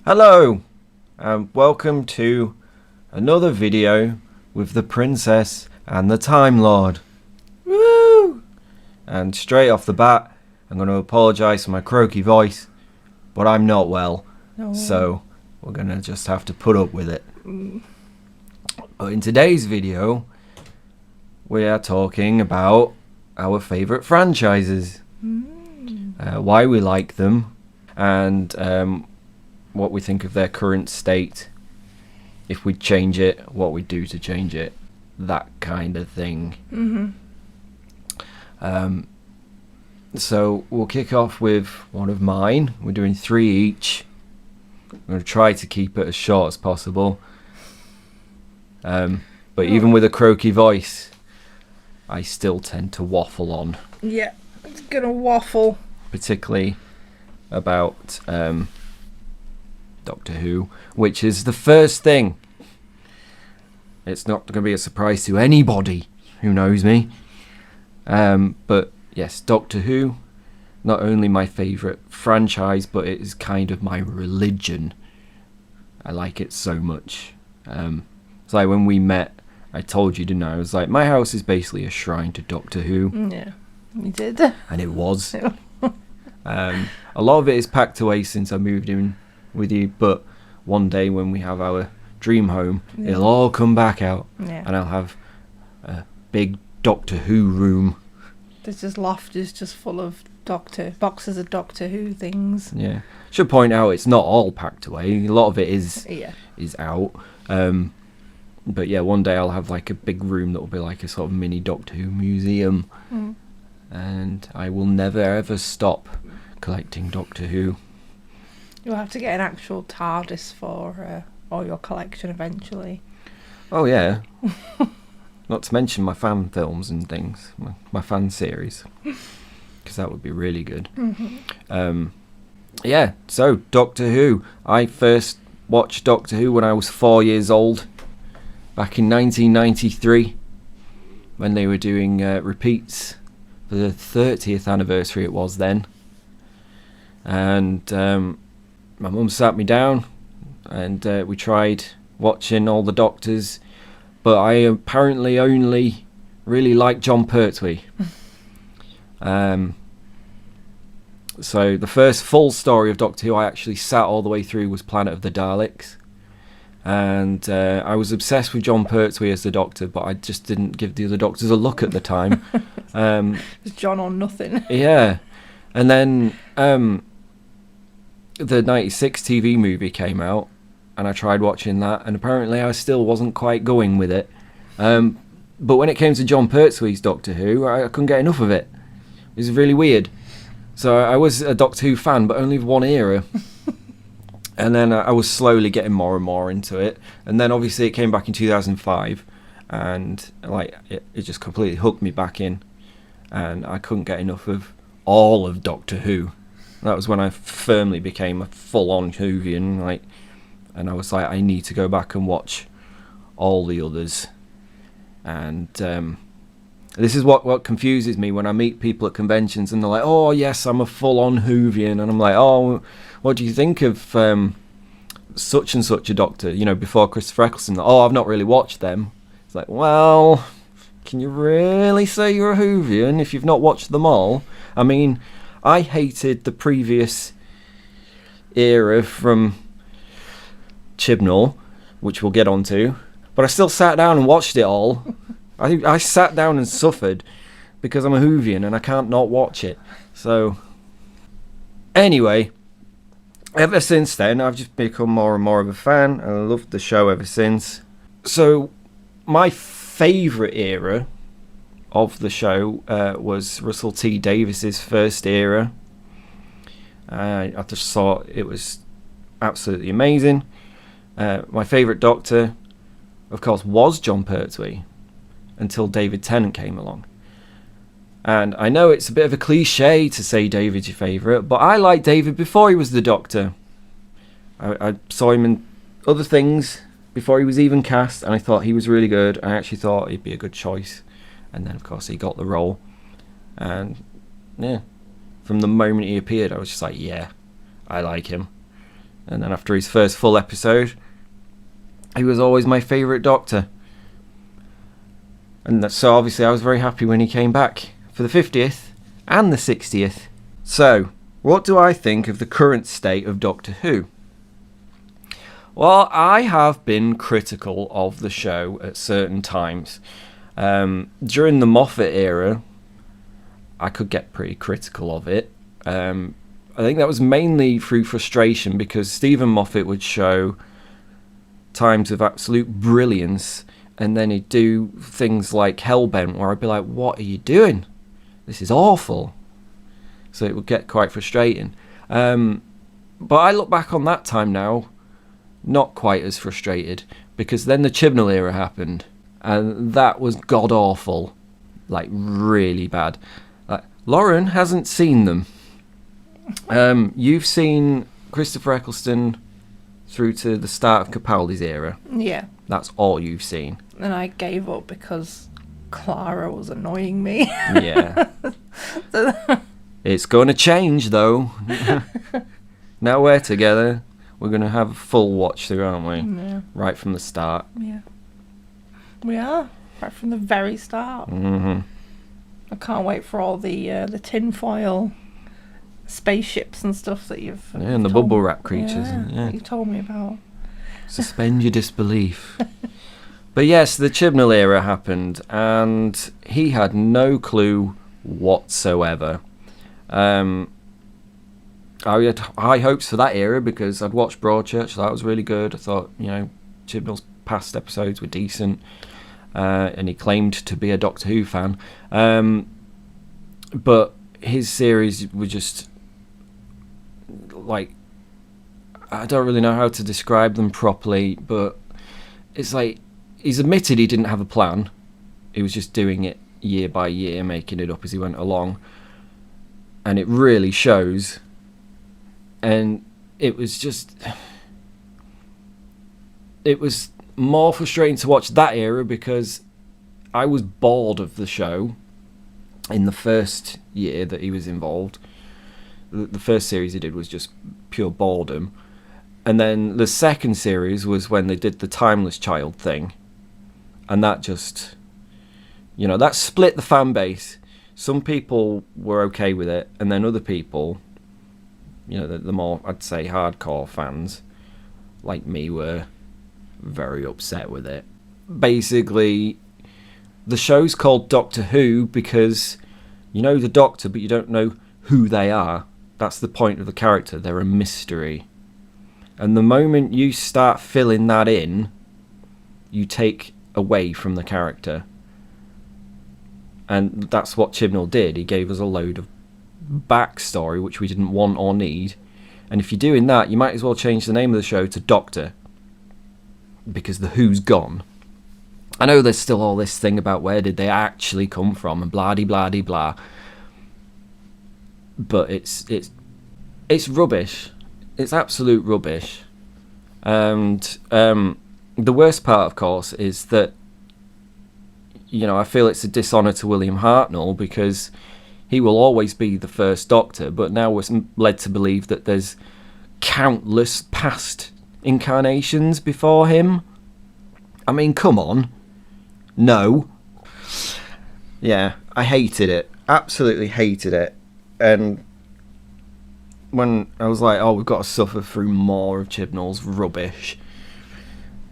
Hello, and welcome to another video with the Princess and the Time Lord. Woo! And straight off the bat, I'm going to apologise for my croaky voice, but I'm not well, so we're going to just have to put up with it. But in today's video, we are talking about our favourite franchises, why we like them, and what we think of their current state, if we'd change it, what we'd do to change it, that kind of thing. So we'll kick off with one of mine. We're doing 3 each. I'm going to try to keep it as short as possible. But even with a croaky voice, I still tend to waffle on. Yeah, it's going to waffle. Particularly about Doctor Who, which is the first thing. It's not going to be a surprise to anybody who knows me. But yes, Doctor Who, not only my favourite franchise, but it is kind of my religion. I like it so much. It's like when we met, I told you, didn't I? I was like, my house is basically a shrine to Doctor Who. Yeah, you did. And it was. A lot of it is packed away since I moved in with you, but one day when we have our dream home, it'll all come back out, and I'll have a big Doctor Who room. There's just lofters just full of boxes of Doctor Who things. Yeah, should point out it's not all packed away. A lot of it is out. But yeah, one day I'll have like a big room that will be like a sort of mini Doctor Who museum, and I will never ever stop collecting Doctor Who. You'll have to get an actual TARDIS for all your collection eventually. Oh yeah. Not to mention my fan films and things, my fan series, because that would be really good. Yeah, so Doctor Who. I first watched Doctor Who when I was 4 years old, back in 1993, when they were doing repeats for the 30th anniversary it was then. And my mum sat me down and we tried watching all the Doctors, but I apparently only really liked Jon Pertwee. So the first full story of Doctor Who I actually sat all the way through was Planet of the Daleks, and I was obsessed with Jon Pertwee as the Doctor, but I just didn't give the other Doctors a look at the time. It's John or nothing. Yeah, and then the 96 TV movie came out, and I tried watching that, and apparently I still wasn't quite going with it. But when it came to Jon Pertwee's Doctor Who, I couldn't get enough of it. It was really weird. So I was a Doctor Who fan, but only of one era. And then I was slowly getting more and more into it. And then obviously it came back in 2005, and like it just completely hooked me back in. And I couldn't get enough of all of Doctor Who. That was when I firmly became a full-on Whovian, and I was like, I need to go back and watch all the others. And this is what confuses me when I meet people at conventions, and they're like, oh yes, I'm a full-on Whovian, and I'm like, oh, what do you think of such and such a Doctor, before Christopher Eccleston? Oh, I've not really watched them. It's like, well, can you really say you're a Whovian if you've not watched them all? I mean, I hated the previous era from Chibnall, which we'll get onto, but I still sat down and watched it all. I sat down and suffered because I'm a Whovian and I can't not watch it. So, anyway, ever since then, I've just become more and more of a fan, and I loved the show ever since. So, my favourite era of the show was Russell T Davies's first era. I just thought it was absolutely amazing. My favourite Doctor, of course, was Jon Pertwee, until David Tennant came along. And I know it's a bit of a cliche to say David's your favourite, but I liked David before he was the Doctor. I saw him in other things before he was even cast, and I thought he was really good. I actually thought he'd be a good choice. And then, of course, he got the role. And, yeah, from the moment he appeared, I was just like, yeah, I like him. And then after his first full episode, he was always my favourite Doctor. And so obviously I was very happy when he came back for the 50th and the 60th. So, what do I think of the current state of Doctor Who? Well, I have been critical of the show at certain times. During the Moffat era, I could get pretty critical of it. I think that was mainly through frustration because Stephen Moffat would show times of absolute brilliance, and then he'd do things like Hellbent where I'd be like, what are you doing? This is awful. So it would get quite frustrating. But I look back on that time now, not quite as frustrated, because then the Chibnall era happened, and that was god awful, like really bad. Lauren hasn't seen them. You've seen Christopher Eccleston through to the start of Capaldi's era. Yeah. That's all you've seen. And I gave up because Clara was annoying me. Yeah. It's going to change, though. Now we're together, we're going to have a full watch through, aren't we? Yeah. Right from the start. Yeah. We are. Right from the very start. Mm-hmm. I can't wait for all the tinfoil spaceships and stuff that you've... Yeah, and the told bubble me. wrap creatures. Yeah, Yeah. that you told me about. Suspend your disbelief. But yes, the Chibnall era happened, and he had no clue whatsoever. I had high hopes for that era because I'd watched Broadchurch, so that was really good. I thought, Chibnall's past episodes were decent, and he claimed to be a Doctor Who fan. But his series were just like, I don't really know how to describe them properly, but it's like he's admitted he didn't have a plan. He was just doing it year by year, making it up as he went along. And it really shows. And it was more frustrating to watch that era because I was bored of the show in the first year that he was involved. The first series he did was just pure boredom. And then the second series was when they did the Timeless Child thing. And that just, that split the fan base. Some people were okay with it, and then other people, the more, I'd say, hardcore fans, like me, were very upset with it. Basically, the show's called Doctor Who because you know the Doctor, but you don't know who they are. That's the point of the character. They're a mystery. And the moment you start filling that in, you take away from the character. And that's what Chibnall did. He gave us a load of backstory, which we didn't want or need. And if you're doing that, you might as well change the name of the show to Doctor. Because the Who's gone. I know there's still all this thing about where did they actually come from and blah-de-blah-de-blah. But it's rubbish. It's absolute rubbish. And the worst part, of course, is that I feel it's a dishonour to William Hartnell because he will always be the first Doctor, but now we're led to believe that there's countless past incarnations before him. I mean, come on. No. Yeah, I hated it. Absolutely hated it. And when I was like, we've got to suffer through more of Chibnall's rubbish,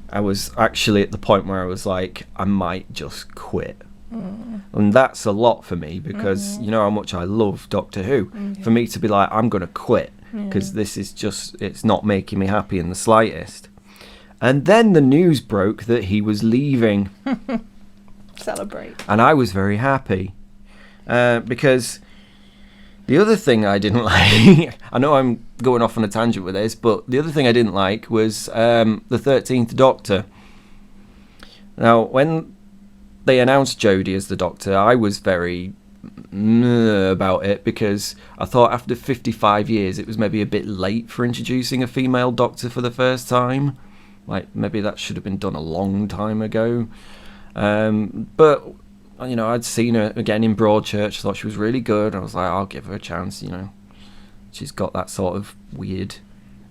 I was actually at the point where I was like, I might just quit. And that's a lot for me because you know how much I love Doctor Who. For me to be like, I'm going to quit because this is just, it's not making me happy in the slightest. And then the news broke that he was leaving. Celebrate. And I was very happy because the other thing I didn't like, I know I'm going off on a tangent with this, but the other thing I didn't like was the 13th Doctor. Now, when they announced Jodie as the Doctor, I was very about it because I thought after 55 years it was maybe a bit late for introducing a female Doctor for the first time. Like, maybe that should have been done a long time ago. But I'd seen her again in Broadchurch, thought she was really good. I was like, I'll give her a chance, She's got that sort of weird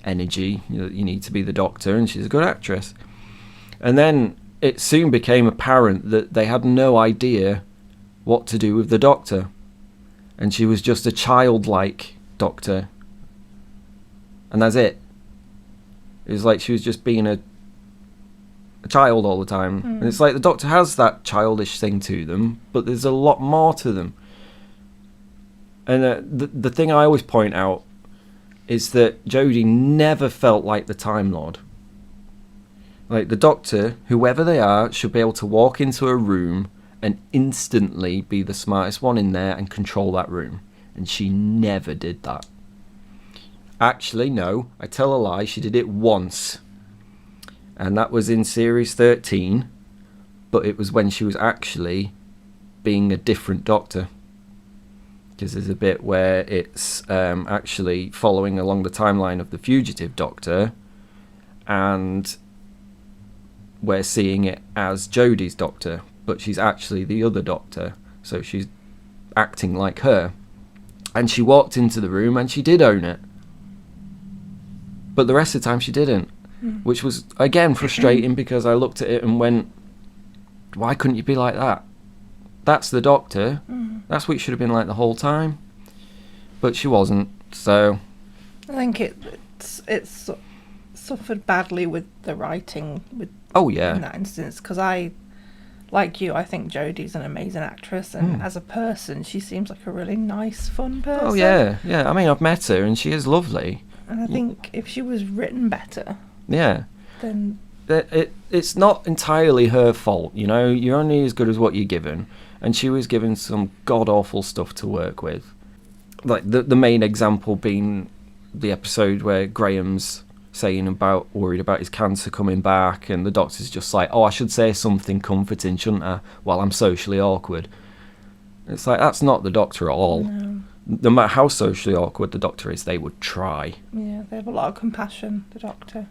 energy. You need to be the Doctor, and she's a good actress. And then it soon became apparent that they had no idea what to do with the Doctor, and she was just a childlike Doctor, and that's it. It was like she was just being a child all the time. And it's like the Doctor has that childish thing to them, but there's a lot more to them. And the thing I always point out is that Jodie never felt like the Time Lord. Like, the Doctor, whoever they are, should be able to walk into a room and instantly be the smartest one in there and control that room. And she never did that. Actually, no, I tell a lie, she did it once. And that was in series 13, but it was when she was actually being a different Doctor. Because there's a bit where it's actually following along the timeline of the fugitive Doctor, and we're seeing it as Jodie's Doctor, but she's actually the other Doctor, so she's acting like her. And she walked into the room and she did own it, but the rest of the time she didn't, which was again frustrating, because I looked at it and went, why couldn't you be like that? That's the Doctor. That's what it should have been like the whole time. But she wasn't, so... I think it's suffered badly with the writing. Oh, yeah. In that instance, because I think Jodie's an amazing actress, and as a person, she seems like a really nice, fun person. Oh, yeah. I mean, I've met her, and she is lovely. And I think if she was written better... Yeah. Then... It's not entirely her fault, you know? You're only as good as what you're given. And she was given some god-awful stuff to work with. Like, the main example being the episode where Graham's worried about his cancer coming back, and the Doctor's just like, oh, I should say something comforting, shouldn't I? While I'm socially awkward. It's like, that's not the Doctor at all. No matter how socially awkward the Doctor is, they would try. Yeah, they have a lot of compassion, the Doctor.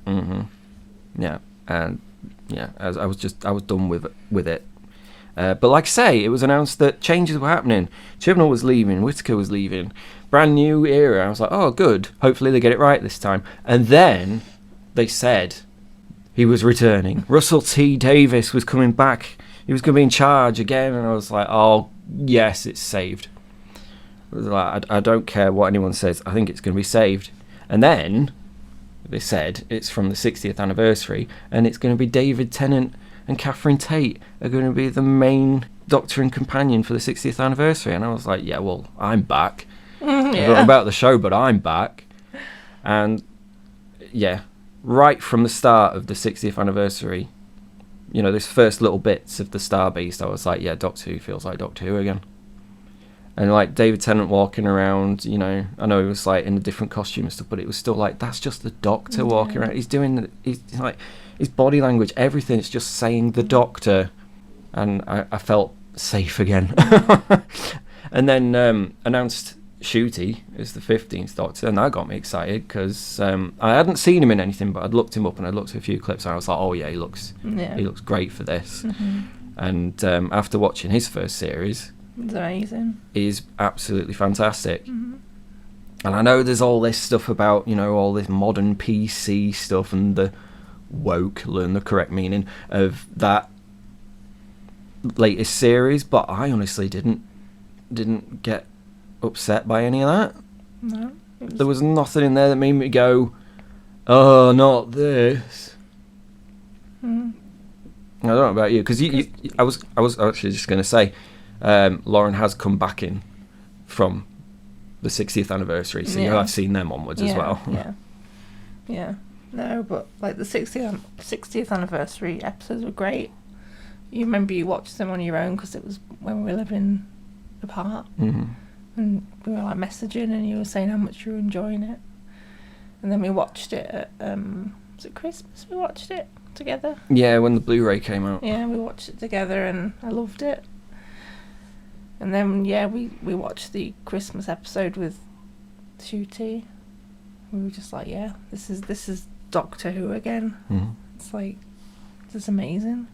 Yeah, and yeah, I was done with it. But like I say, it was announced that changes were happening. Chibnall was leaving, Whittaker was leaving. Brand new era. I was like, oh, good. Hopefully they get it right this time. And then they said he was returning. Russell T Davies was coming back. He was going to be in charge again. And I was like, oh, yes, it's saved. I was like, I don't care what anyone says. I think it's going to be saved. And then they said it's from the 60th anniversary, and it's going to be David Tennant and Catherine Tate are going to be the main Doctor and companion for the 60th anniversary. And I was like, yeah, well, I'm back. I don't know about the show, but I'm back. And yeah, right from the start of the 60th anniversary, you know, this first little bits of the Starbase, I was like, yeah, Doctor Who feels like Doctor Who again. And like David Tennant walking around, you know, I know he was like in a different costume and stuff, but it was still like, that's just the Doctor walking around. He's doing, he's like, his body language, everything, it's just saying the Doctor. And I felt safe again. And then announced Ncuti as the 15th Doctor, and that got me excited, because I hadn't seen him in anything, but I'd looked him up and I'd looked at a few clips, and I was like, oh yeah, he looks great for this. And after watching his first series, it's amazing. He's absolutely fantastic. And I know there's all this stuff about, you know, all this modern PC stuff and the woke, learn the correct meaning of that latest series, but I honestly didn't get upset by any of that. No. There was nothing in there that made me go, oh, not this. I don't know about you, because I was actually just going to say, Lauren has come back in from the 60th anniversary, so I've seen them onwards as well. Yeah. No, but like the 60th anniversary episodes were great. You remember you watched them on your own, because it was when we were living apart. And we were like messaging, and you were saying how much you were enjoying it. And then we watched it at, was it Christmas we watched it together? Yeah, when the Blu-ray came out. Yeah, we watched it together, and I loved it. And then, we watched the Christmas episode with Ncuti. We were just like, yeah, this is Doctor Who again. It's like, this is amazing.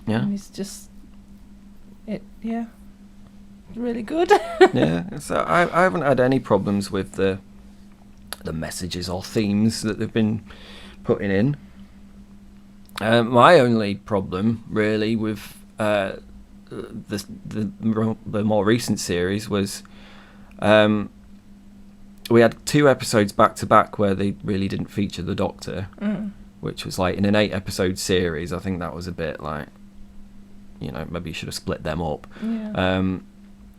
Yeah. And it's just, really good. Yeah, so I haven't had any problems with the the messages or themes that they've been putting in. My only problem really with the more recent series was we had 2 episodes back to back where they really didn't feature the Doctor, which was like in an 8-episode series. I think that was a bit like, maybe you should have split them up. Yeah.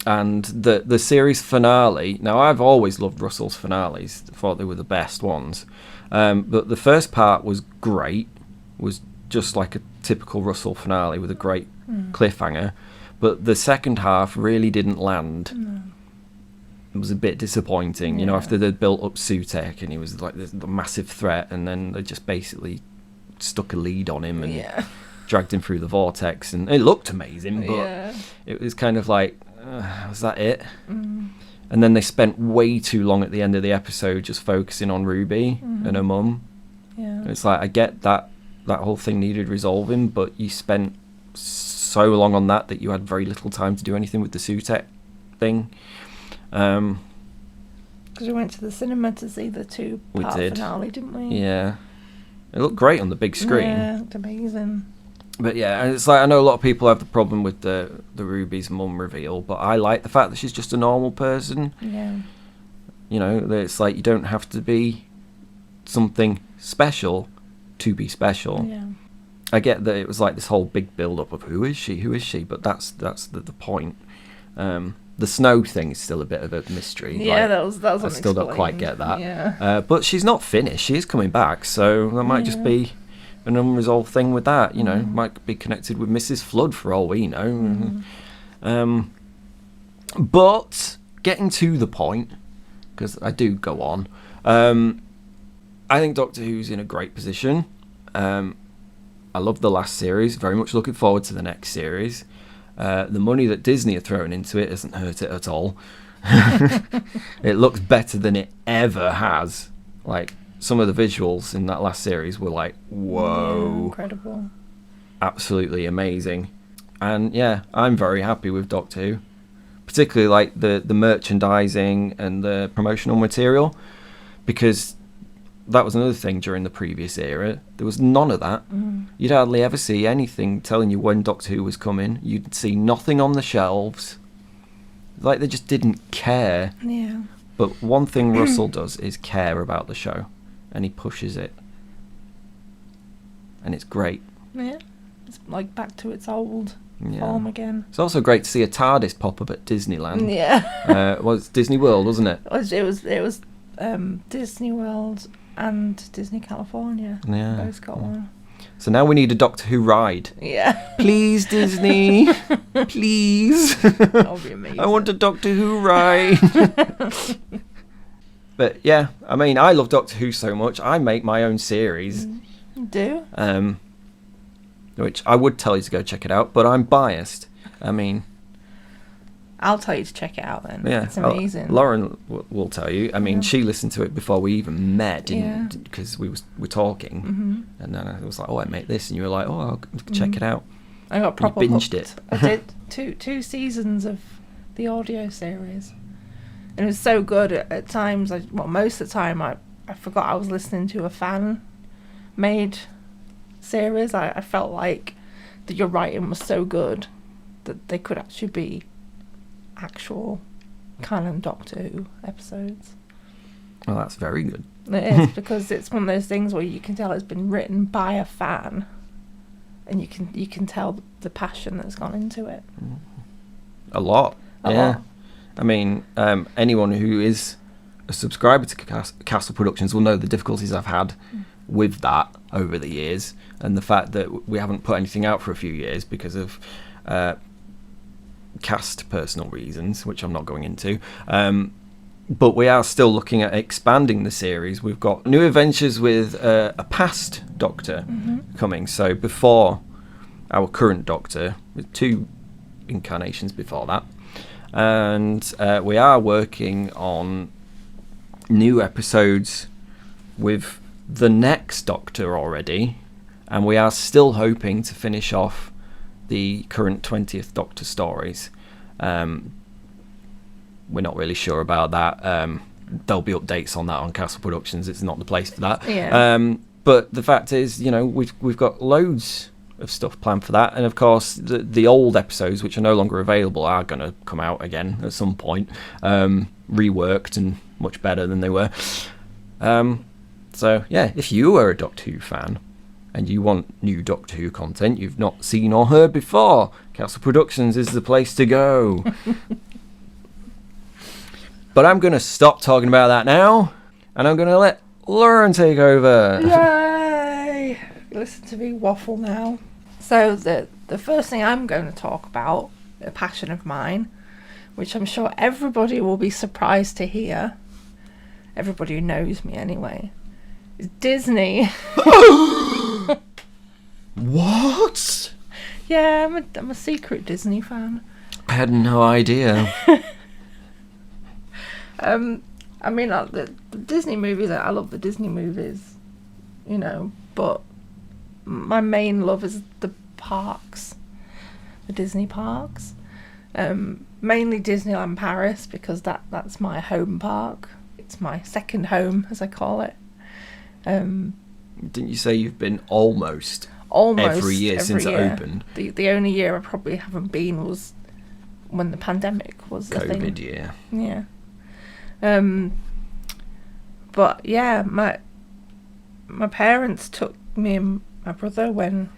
And the series finale, now I've always loved Russell's finales, thought they were the best ones, but the first part was great, was just like a typical Russell finale with a great cliffhanger, but the second half really didn't land. No. It was a bit disappointing, after they'd built up Sutek and he was like the massive threat, and then they just basically stuck a lead on him and dragged him through the vortex, and it looked amazing, but it was kind of like, was that it? And then they spent way too long at the end of the episode just focusing on Ruby and her mum. It's like, I get that whole thing needed resolving, but you spent so long on that you had very little time to do anything with the Sutek thing. Because we went to the cinema to see the 2-part finale, didn't we? Yeah. It looked great on the big screen. Yeah, it looked amazing. But yeah, and it's like, I know a lot of people have the problem with the Ruby's mum reveal, but I like the fact that she's just a normal person. Yeah. That it's like, you don't have to be something special to be special. Yeah. I get that it was like this whole big build-up of who is she, but that's the point. The snow thing is still a bit of a mystery. Yeah, that was I still don't quite get that. Yeah. But she's not finished. She is coming back, so that might just be an unresolved thing with that. Might be connected with Mrs. Flood for all we know. But getting to the point, because I do go on. I think Doctor Who's in a great position. I love the last series. Very much looking forward to the next series. The money that Disney are throwing into it hasn't hurt it at all. It looks better than it ever has. Like, some of the visuals in that last series were like, whoa. Yeah, incredible. Absolutely amazing. And yeah, I'm very happy with Doctor Who. Particularly like the merchandising and the promotional material. Because that was another thing during the previous era. There was none of that. You'd hardly ever see anything telling you when Doctor Who was coming. You'd see nothing on the shelves. Like, they just didn't care. Yeah. But one thing Russell does is care about the show. And he pushes it. And it's great. Yeah. It's like back to its old form again. It's also great to see a TARDIS pop up at Disneyland. Yeah. Well, it's Disney World, wasn't it? It was Disney World and Disney California. Yeah. Both got one. So now we need a Doctor Who ride. Yeah. Please, Disney. Please. That would be amazing. I want a Doctor Who ride. But yeah, I mean, I love Doctor Who so much. I make my own series. You do? Which I would tell you to go check it out, but I'm biased. I mean, I'll tell you to check it out then. Yeah, It's amazing. Lauren will tell you. I mean, she listened to it before we even met, because we were talking, and then I was like, "Oh, I made this," and you were like, "Oh, I'll check it out." I got proper you binged hooked. it. I did two seasons of the audio series, and it was so good. At times, most of the time, I forgot I was listening to a fan-made series. I felt like that your writing was so good that they could actually be actual canon Doctor Who episodes. Well, that's very good. It is, because it's one of those things where you can tell it's been written by a fan, and you can tell the passion that's gone into it. A lot. A lot. I mean, anyone who is a subscriber to Castle Productions will know the difficulties I've had with that over the years, and the fact that we haven't put anything out for a few years because of cast personal reasons, which I'm not going into. But we are still looking at expanding the series. We've got new adventures with a past Doctor coming. So before our current Doctor, with 2 incarnations before that. And we are working on new episodes with the next Doctor already. And we are still hoping to finish off the current 20th Doctor stories. We're not really sure about that. there'll be updates on that on Castle Productions. It's not the place for that. Yeah. But the fact is, we've got loads of stuff planned for that, and of course the old episodes, which are no longer available, are going to come out again at some point, reworked and much better than they were. So yeah, if you are a Doctor Who fan and you want new Doctor Who content you've not seen or heard before, Castle Productions is the place to go. But I'm going to stop talking about that now, and I'm going to let Lauren take over. Yay! Listen to me waffle now. So the first thing I'm going to talk about, a passion of mine, which I'm sure everybody will be surprised to hear, everybody who knows me anyway, is Disney. What? Yeah, I'm a secret Disney fan. I had no idea. I mean, the Disney movies, I love the Disney movies, but my main love is the parks, the Disney parks. Mainly Disneyland Paris, because that's my home park. It's my second home, as I call it. Didn't you say you've been almost every year since it opened? The only year I probably haven't been was when the pandemic was the thing. COVID year. Yeah. But yeah, my parents took me and my brother when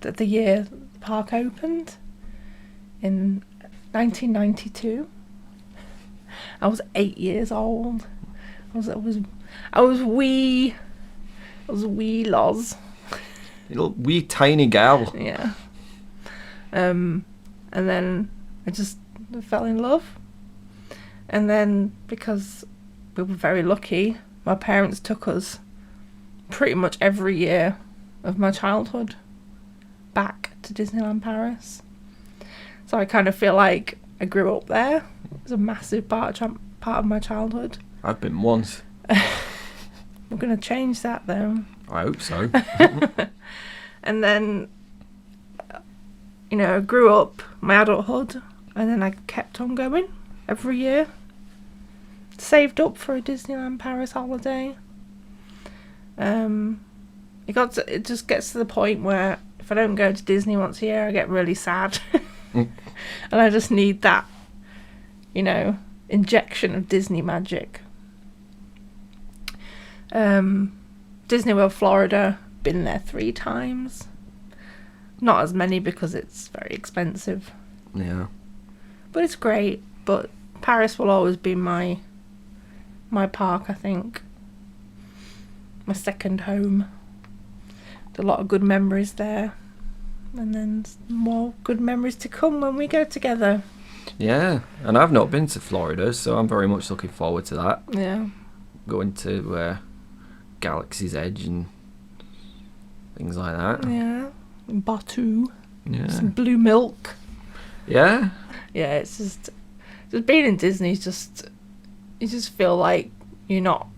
the year the park opened in 1992. I was 8 years old. I was wee Lozz. Little wee tiny gal. Yeah. And then I just fell in love. And then, because we were very lucky, my parents took us pretty much every year of my childhood back to Disneyland Paris. So I kind of feel like I grew up there. It was a massive part of my childhood. I've been once. We're going to change that, though. I hope so. And then, I grew up, my adulthood, and then I kept on going every year. Saved up for a Disneyland Paris holiday. It just gets to the point where if I don't go to Disney once a year, I get really sad. And I just need that, injection of Disney magic. Disney World Florida, been there 3 times. Not as many because it's very expensive. Yeah. But it's great. But Paris will always be my park, I think. My second home. A lot of good memories there. And then more good memories to come when we go together. Yeah, and I've not been to Florida, so I'm very much looking forward to that. Yeah. Going to Galaxy's Edge and things like that. Yeah. Batu. Yeah. Some blue milk. Yeah. Yeah, it's just being in Disney is just, you just feel like you're not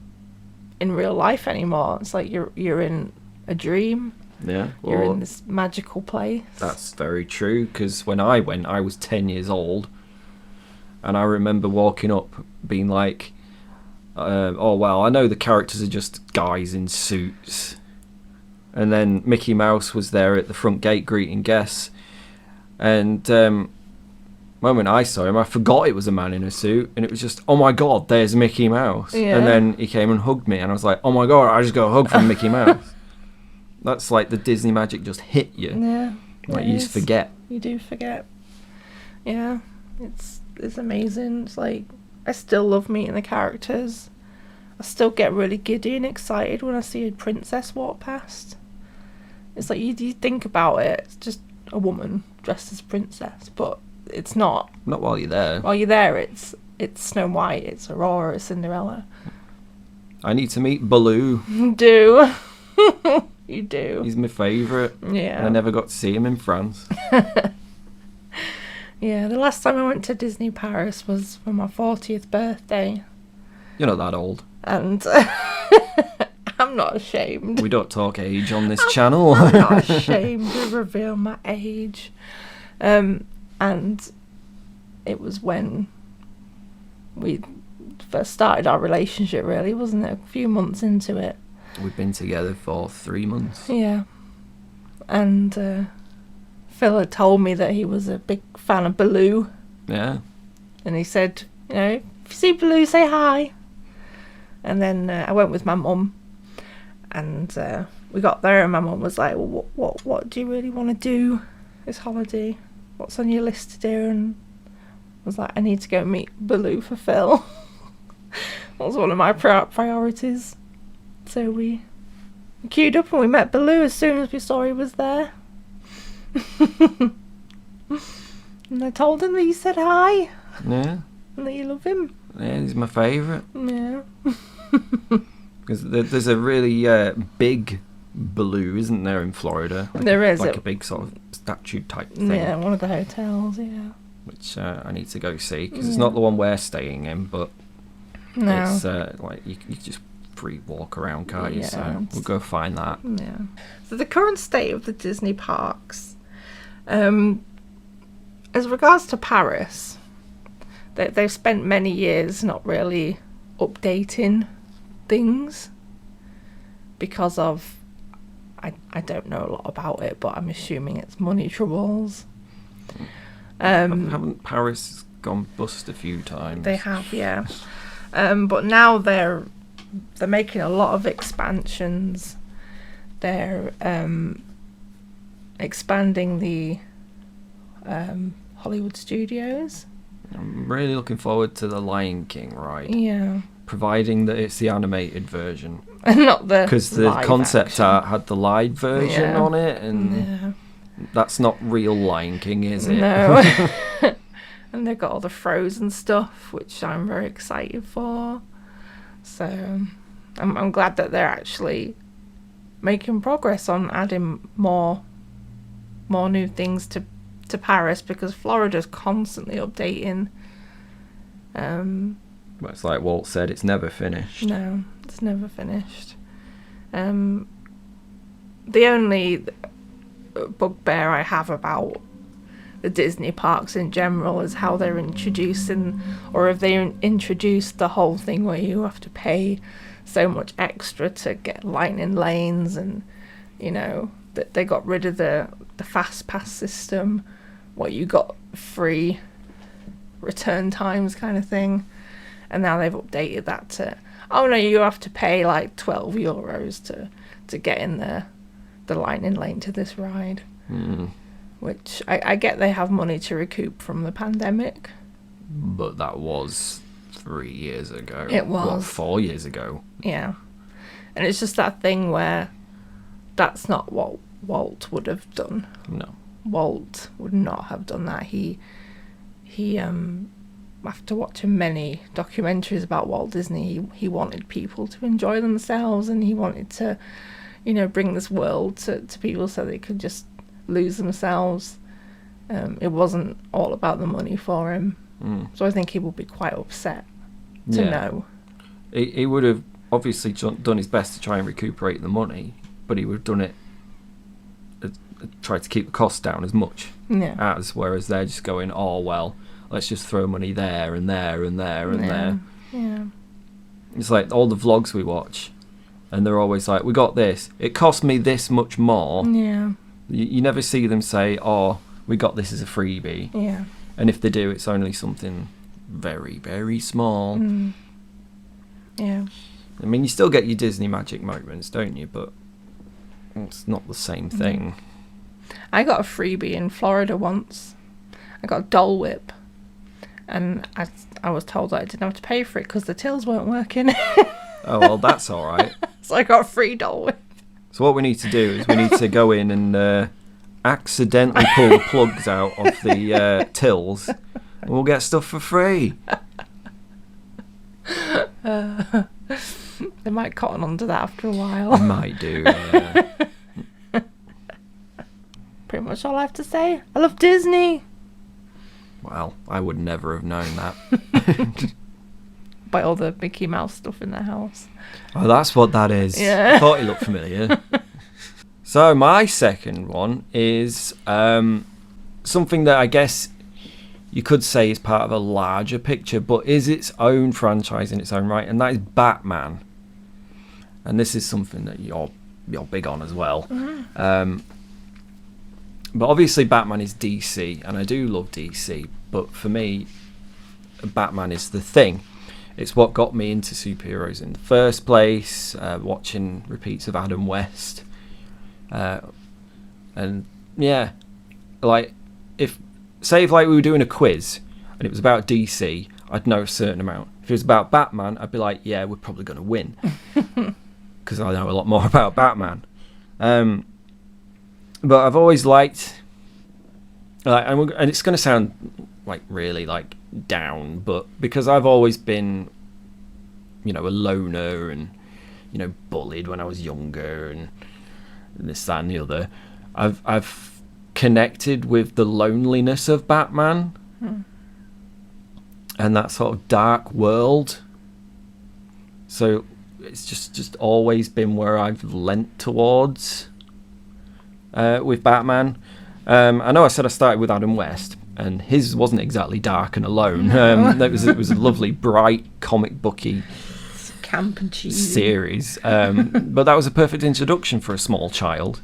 in real life anymore. It's like you're in a dream. Yeah. You're in this magical place. That's very true, because when I went, I was 10 years old, and I remember walking up being like, oh well, I know the characters are just guys in suits. And then Mickey Mouse was there at the front gate greeting guests, and moment I saw him, I forgot it was a man in a suit, and it was just, oh my god, there's Mickey Mouse. Yeah. And then he came and hugged me, and I was like, oh my god, I just got a hug from Mickey Mouse. That's like the Disney magic just hit you. Yeah. Like you just forget. You do forget. Yeah. It's amazing. It's like, I still love meeting the characters. I still get really giddy and excited when I see a princess walk past. It's like, you think about it, it's just a woman dressed as a princess, but it's not. Not while you're there. While you're there, it's Snow White, it's Aurora, it's Cinderella. I need to meet Baloo. You do. You do. He's my favourite. Yeah. And I never got to see him in France. Yeah, the last time I went to Disney Paris was for my 40th birthday. You're not that old. And I'm not ashamed. We don't talk age on this channel. I'm not ashamed to reveal my age. And it was when first started our relationship, really, wasn't it? A few months into it. We've been together for 3 months. Yeah. And Phil had told me that he was a big fan of Baloo. Yeah. And he said, you know, if you see Baloo, say hi. And then I went with my mum. And we got there and my mum was like, well, what do you really want to do this holiday? What's on your list to do? And I was like, I need to go meet Baloo for Phil. That was one of my priorities. So we queued up and we met Baloo as soon as we saw he was there. And I told him that you said hi. Yeah. And that you love him. Yeah, he's my favourite. Yeah. Because there's a really big Baloo, isn't there, in Florida? There is. Like a big sort of statue type thing. Yeah, one of the hotels, yeah. Which I need to go see, because it's not the one we're staying in, but No. it's like you can just free walk around, can't you? Yeah, So we'll go find that. Yeah. So the current state of the Disney parks, as regards to Paris, they've spent many years not really updating things because of, I don't know a lot about it, but I'm assuming it's money troubles. Haven't Paris gone bust a few times? They have, yeah. But now they're making a lot of expansions. They're expanding the Hollywood studios. I'm really looking forward to the Lion King ride. Yeah. Providing that it's the animated version. And not the Because the live concept action. art had the live version Yeah. on it, and Yeah. that's not real Lion King, is it? No. And they've got all the Frozen stuff, which I'm very excited for. So I'm glad that they're actually making progress on adding more new things to Paris, because Florida's constantly updating. Well, it's like Walt said, it's never finished. No, it's never finished. The only bugbear I have about the Disney parks in general is how they're introducing, or if they introduced the whole thing where you have to pay so much extra to get lightning lanes, and you know that they got rid of the fast pass system, what you got free return times kind of thing, and now they've updated that to, oh no, you have to pay like €12 to get in the lightning lane to this ride. Which I get they have money to recoup from the pandemic. But that was 3 years ago. It was. What, 4 years ago? Yeah. And it's just that thing where that's not what Walt would have done. No. Walt would not have done that. He after watching many documentaries about Walt Disney, he wanted people to enjoy themselves, and he wanted to, you know, bring this world to people so they could just lose themselves. It wasn't all about the money for him. So I think he would be quite upset to know. He would have obviously done his best to try and recuperate the money, but he would have done it, tried to keep the cost down as much as, whereas they're just going, oh well, let's just throw money there and there and there and there. Yeah. It's like all the vlogs we watch, and they're always like, we got this, it cost me this much more. Yeah. You never see them say, oh, we got this as a freebie. Yeah. And if they do, it's only something very, very small. Yeah. I mean, you still get your Disney magic moments, don't you? But it's not the same thing. I got a freebie in Florida once. I got a Dole Whip, and I was told that I didn't have to pay for it because the tills weren't working. Oh, well, that's all right. So I got a free Dole Whip. So what we need to do is we need to go in and accidentally pull the plugs out of the tills, and we'll get stuff for free. They might cotton onto that after a I while. might do, yeah. Pretty much all I have to say. I love Disney. Well, I would never have known that. By all the Mickey Mouse stuff in the house. Oh, that's what that is. Yeah. I thought it looked familiar. So my second one is something that I guess you could say is part of a larger picture, but is its own franchise in its own right, and that is Batman. And this is something that you're big on as well. But obviously Batman is DC, and I do love DC, but for me, Batman is the thing. It's what got me into superheroes in the first place, watching repeats of Adam West. And yeah, like, if we were doing a quiz and it was about DC, I'd know a certain amount. If it was about Batman, I'd be like, yeah, we're probably going to win. Because I know a lot more about Batman. But I've always liked, and it's going to sound like really like down, but because I've always been, a loner and, bullied when I was younger and this, that and the other, I've connected with the loneliness of Batman and that sort of dark world. So it's just always been where I've lent towards with Batman. I know I said I started with Adam West, and his wasn't exactly dark and alone. It was a lovely, bright, comic booky camp and cheesy series. But that was a perfect introduction for a small child.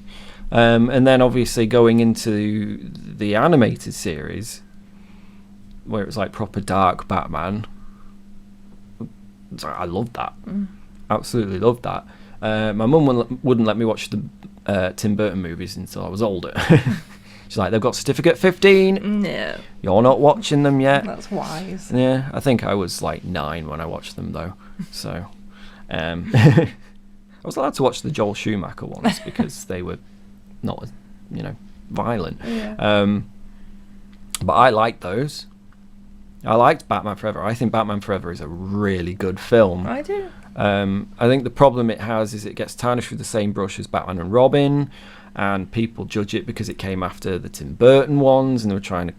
And then obviously going into the animated series, where it was like proper dark Batman, I loved that. Absolutely loved that. My mum wouldn't let me watch the Tim Burton movies until I was older. She's like, they've got certificate 15. No. You're not watching them yet. That's wise. Yeah, I think I was like 9 when I watched them though. So I was allowed to watch the Joel Schumacher ones because they were not as, violent. Yeah. But I liked those. I liked Batman Forever. I think Batman Forever is a really good film. I do. I think the problem it has is it gets tarnished with the same brush as Batman and Robin, and people judge it because it came after the Tim Burton ones, and they were trying to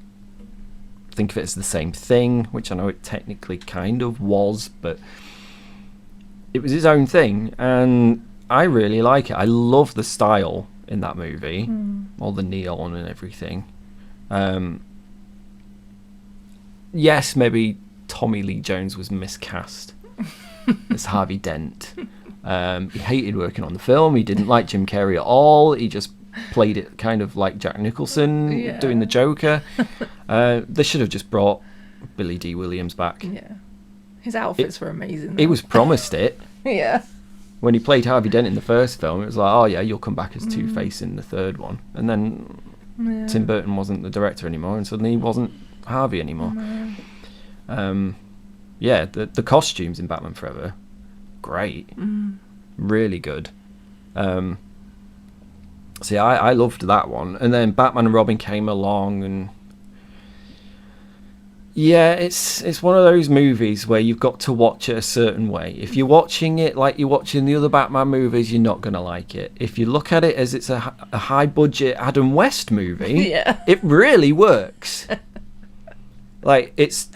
think of it as the same thing, which I know it technically kind of was, but it was its own thing, and I really like it. I love the style in that movie, all the neon and everything. Yes, maybe Tommy Lee Jones was miscast as Harvey Dent. He hated working on the film. He didn't like Jim Carrey at all. He just played it kind of like Jack Nicholson doing the Joker. They should have just brought Billy D. Williams back. Yeah. His outfits were amazing. He was promised it. Yeah. When he played Harvey Dent in the first film, it was like, oh yeah, you'll come back as Two-Face in the third one. And then Tim Burton wasn't the director anymore, and suddenly he wasn't Harvey anymore. Yeah, the costumes in Batman Forever, great. Really good. So yeah, I loved that one. And then Batman and Robin came along, and yeah, it's one of those movies where you've got to watch it a certain way. If you're watching it like you're watching the other Batman movies, you're not going to like it. If you look at it as it's a high budget Adam West movie, it really works. Like it's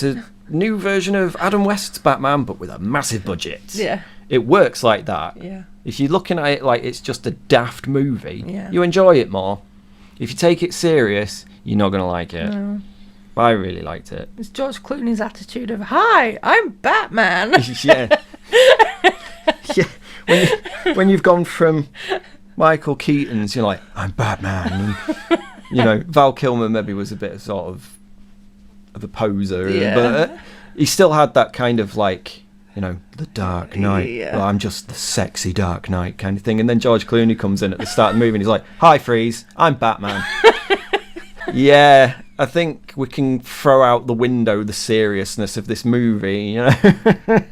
a new version of Adam West's Batman, but with a massive budget. Yeah. It works like that. Yeah. If you're looking at it like it's just a daft movie, Yeah. you enjoy it more. If you take it serious, you're not going to like it. No. But I really liked it. It's George Clooney's attitude of, hi, I'm Batman. Yeah. Yeah. When you've gone from Michael Keaton's, you're like, I'm Batman. And, Val Kilmer maybe was a bit of sort of a poser. Yeah. But he still had that kind of like, the Dark Knight. Yeah. Well, I'm just the sexy Dark Knight kind of thing. And then George Clooney comes in at the start of the movie and he's like, hi, Freeze, I'm Batman. Yeah, I think we can throw out the window the seriousness of this movie, Well,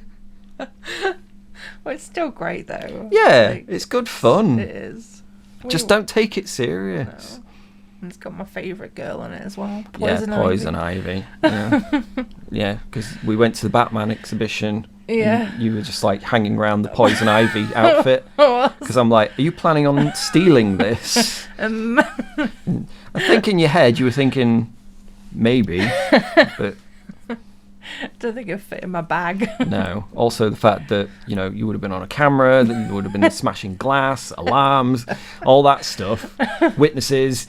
it's still great, though. Yeah, it's good fun. It is. Just don't take it serious. No. And it's got my favourite girl in it as well. Poison Ivy. Yeah, yeah, because we went to the Batman exhibition. Yeah. You were just like hanging around the Poison Ivy outfit. Because I'm like, are you planning on stealing this? I think in your head you were thinking, maybe, but I don't think it fit in my bag. No. Also the fact that, you would have been on a camera, that you would have been smashing glass, alarms, all that stuff, witnesses.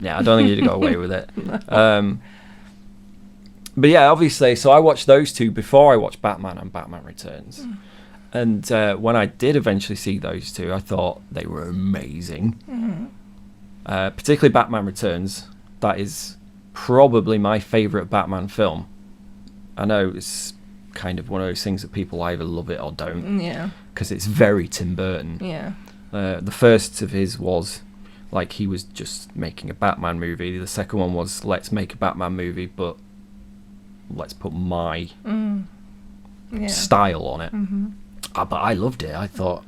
Yeah, I don't think you'd got away with it. But yeah, obviously, so I watched those two before I watched Batman and Batman Returns. And when I did eventually see those two, I thought they were amazing. Particularly Batman Returns. That is probably my favourite Batman film. I know it's kind of one of those things that people either love it or don't. Yeah. Because it's very Tim Burton. Yeah. The first of his was like he was just making a Batman movie. The second one was let's make a Batman movie, but let's put my style on it. But I loved it. I thought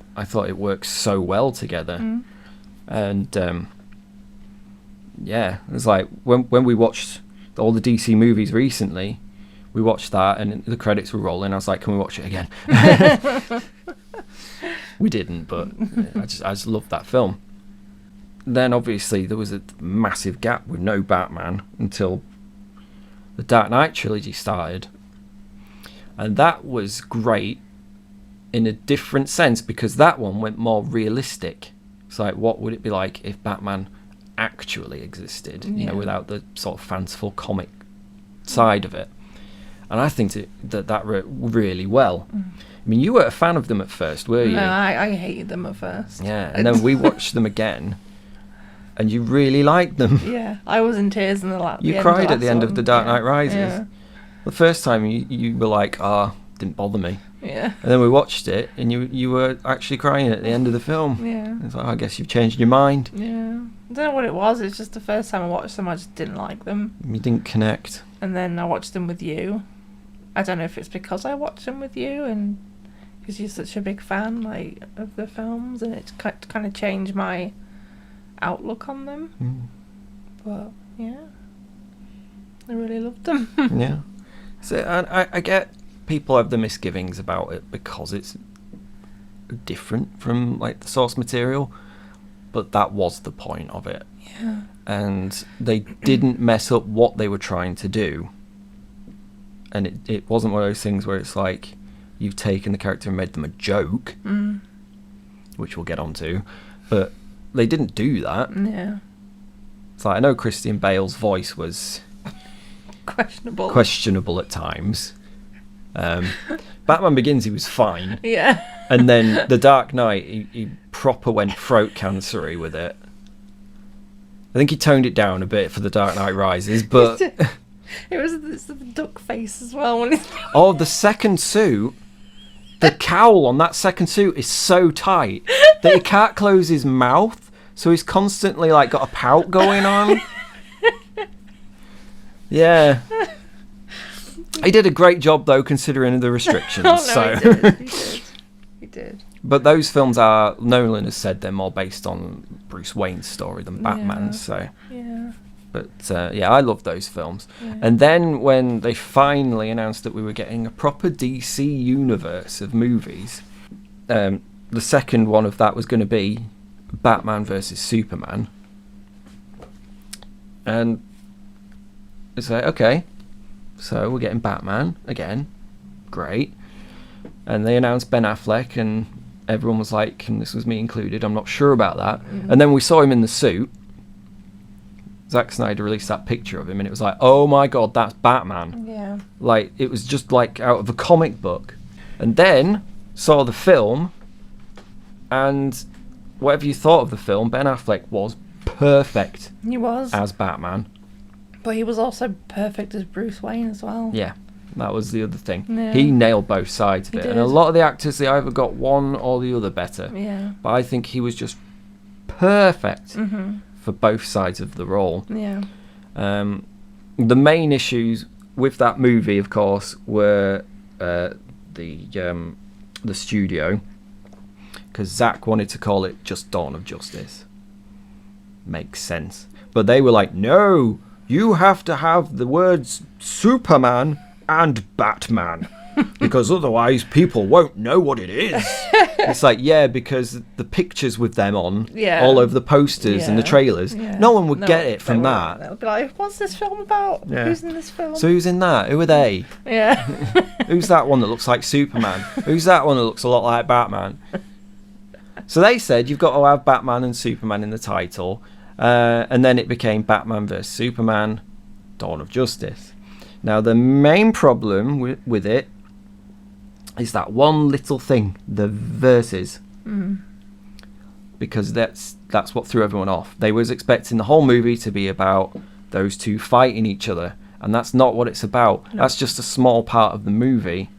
it worked so well together. And yeah, it was like when we watched all the DC movies recently, we watched that and the credits were rolling. I was like, can we watch it again? We didn't, but I just loved that film. Then obviously there was a massive gap with no Batman until the Dark Knight trilogy started. And that was great in a different sense because that one went more realistic. It's like, what would it be like if Batman actually existed, you know, without the sort of fanciful comic side of it. And I think that worked really well. I mean, you were a fan of them at first, were you? No, I hated them at first. Yeah, and then we watched them again, and you really liked them. Yeah, I was in tears in the last. You cried at the end of The Dark Knight Rises. Yeah. The first time you were like, didn't bother me. Yeah. And then we watched it, and you were actually crying at the end of the film. Yeah. It's like, I guess you've changed your mind. Yeah. I don't know what it was. It's just the first time I watched them, I just didn't like them. You didn't connect. And then I watched them with you. I don't know if it's because I watched them with you and because you're such a big fan, like, of the films, and it kind of changed my outlook on them. But yeah, I really loved them. Yeah. So I get people have the misgivings about it because it's different from like the source material, but that was the point of it. Yeah. And they didn't mess up what they were trying to do. And it wasn't one of those things where it's like you've taken the character and made them a joke, which we'll get onto, but they didn't do that. Yeah. It's like, I know Christian Bale's voice was questionable at times. Batman Begins, he was fine. Yeah. And then The Dark Knight, he proper went throat cancery with it. I think he toned it down a bit for The Dark Knight Rises, but it's the duck face as well. When it's the second suit, the cowl on that second suit is so tight that he can't close his mouth, so he's constantly like got a pout going on. Yeah. He did a great job though, considering the restrictions. He did. But those films are, Nolan has said they're more based on Bruce Wayne's story than Batman's. So yeah. But I love those films. Yeah. And then when they finally announced that we were getting a proper DC universe of movies, the second one of that was going to be Batman versus Superman. And it's like, okay, so we're getting Batman again. Great. And they announced Ben Affleck, and everyone was like, and this was me included, I'm not sure about that. And then we saw him in the suit. Zack Snyder released that picture of him, and it was like, oh my god, that's Batman. Yeah. Like, it was just like out of a comic book. And then saw the film, and whatever you thought of the film, Ben Affleck was perfect. He was. As Batman. But he was also perfect as Bruce Wayne as well. Yeah, that was the other thing. Yeah. He nailed both sides of it. And a lot of the actors, they either got one or the other better. Yeah. But I think he was just perfect for both sides of the role. Yeah. The main issues with that movie, of course, were the studio, because Zack wanted to call it just Dawn of Justice. Makes sense. But they were like, no, you have to have the words Superman and Batman, because otherwise people won't know what it is. It's like, yeah, because the pictures with them on all over the posters and the trailers, no one would get it from that. They'll be like, what's this film about? Yeah. Who's in this film? So who's in that? Who are they? Yeah. Who's that one that looks like Superman? Who's that one that looks a lot like Batman? So they said you've got to have Batman and Superman in the title, And then it became Batman vs Superman, Dawn of Justice. Now the main problem with it is that one little thing, the verses. Because that's what threw everyone off. They was expecting the whole movie to be about those two fighting each other, and that's not what it's about. No. That's just a small part of the movie.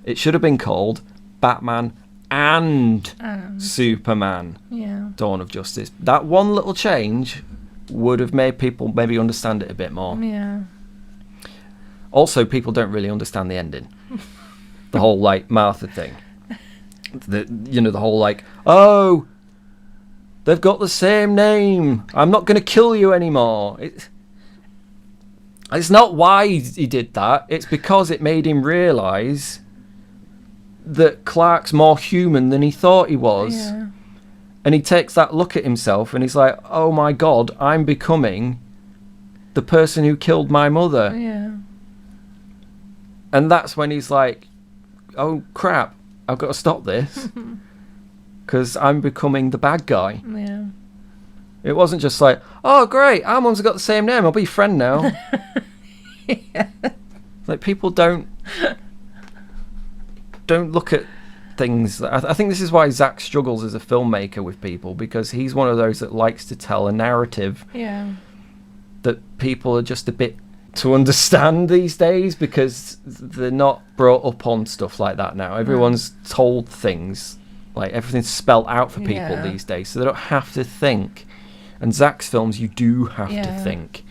It should have been called Batman and Superman, Dawn of Justice. That one little change would have made people maybe understand it a bit more. Yeah. Also, people don't really understand the ending. The whole, like, Martha thing. The whole, like, oh, they've got the same name. I'm not going to kill you anymore. It's not why he did that. It's because it made him realise that Clark's more human than he thought he was. Yeah. And he takes that look at himself and he's like, oh my God, I'm becoming the person who killed my mother. Yeah. And that's when he's like, oh crap, I've got to stop this because I'm becoming the bad guy. Yeah. It wasn't just like, oh great, our mums have got the same name, I'll be your friend now. Yeah. Like, people don't look at things. I think this is why Zach struggles as a filmmaker with people, because he's one of those that likes to tell a narrative that people are just a bit to understand these days, because they're not brought up on stuff like that now. Everyone's told things, like everything's spelt out for people these days, so they don't have to think. And Zach's films, you do have to think,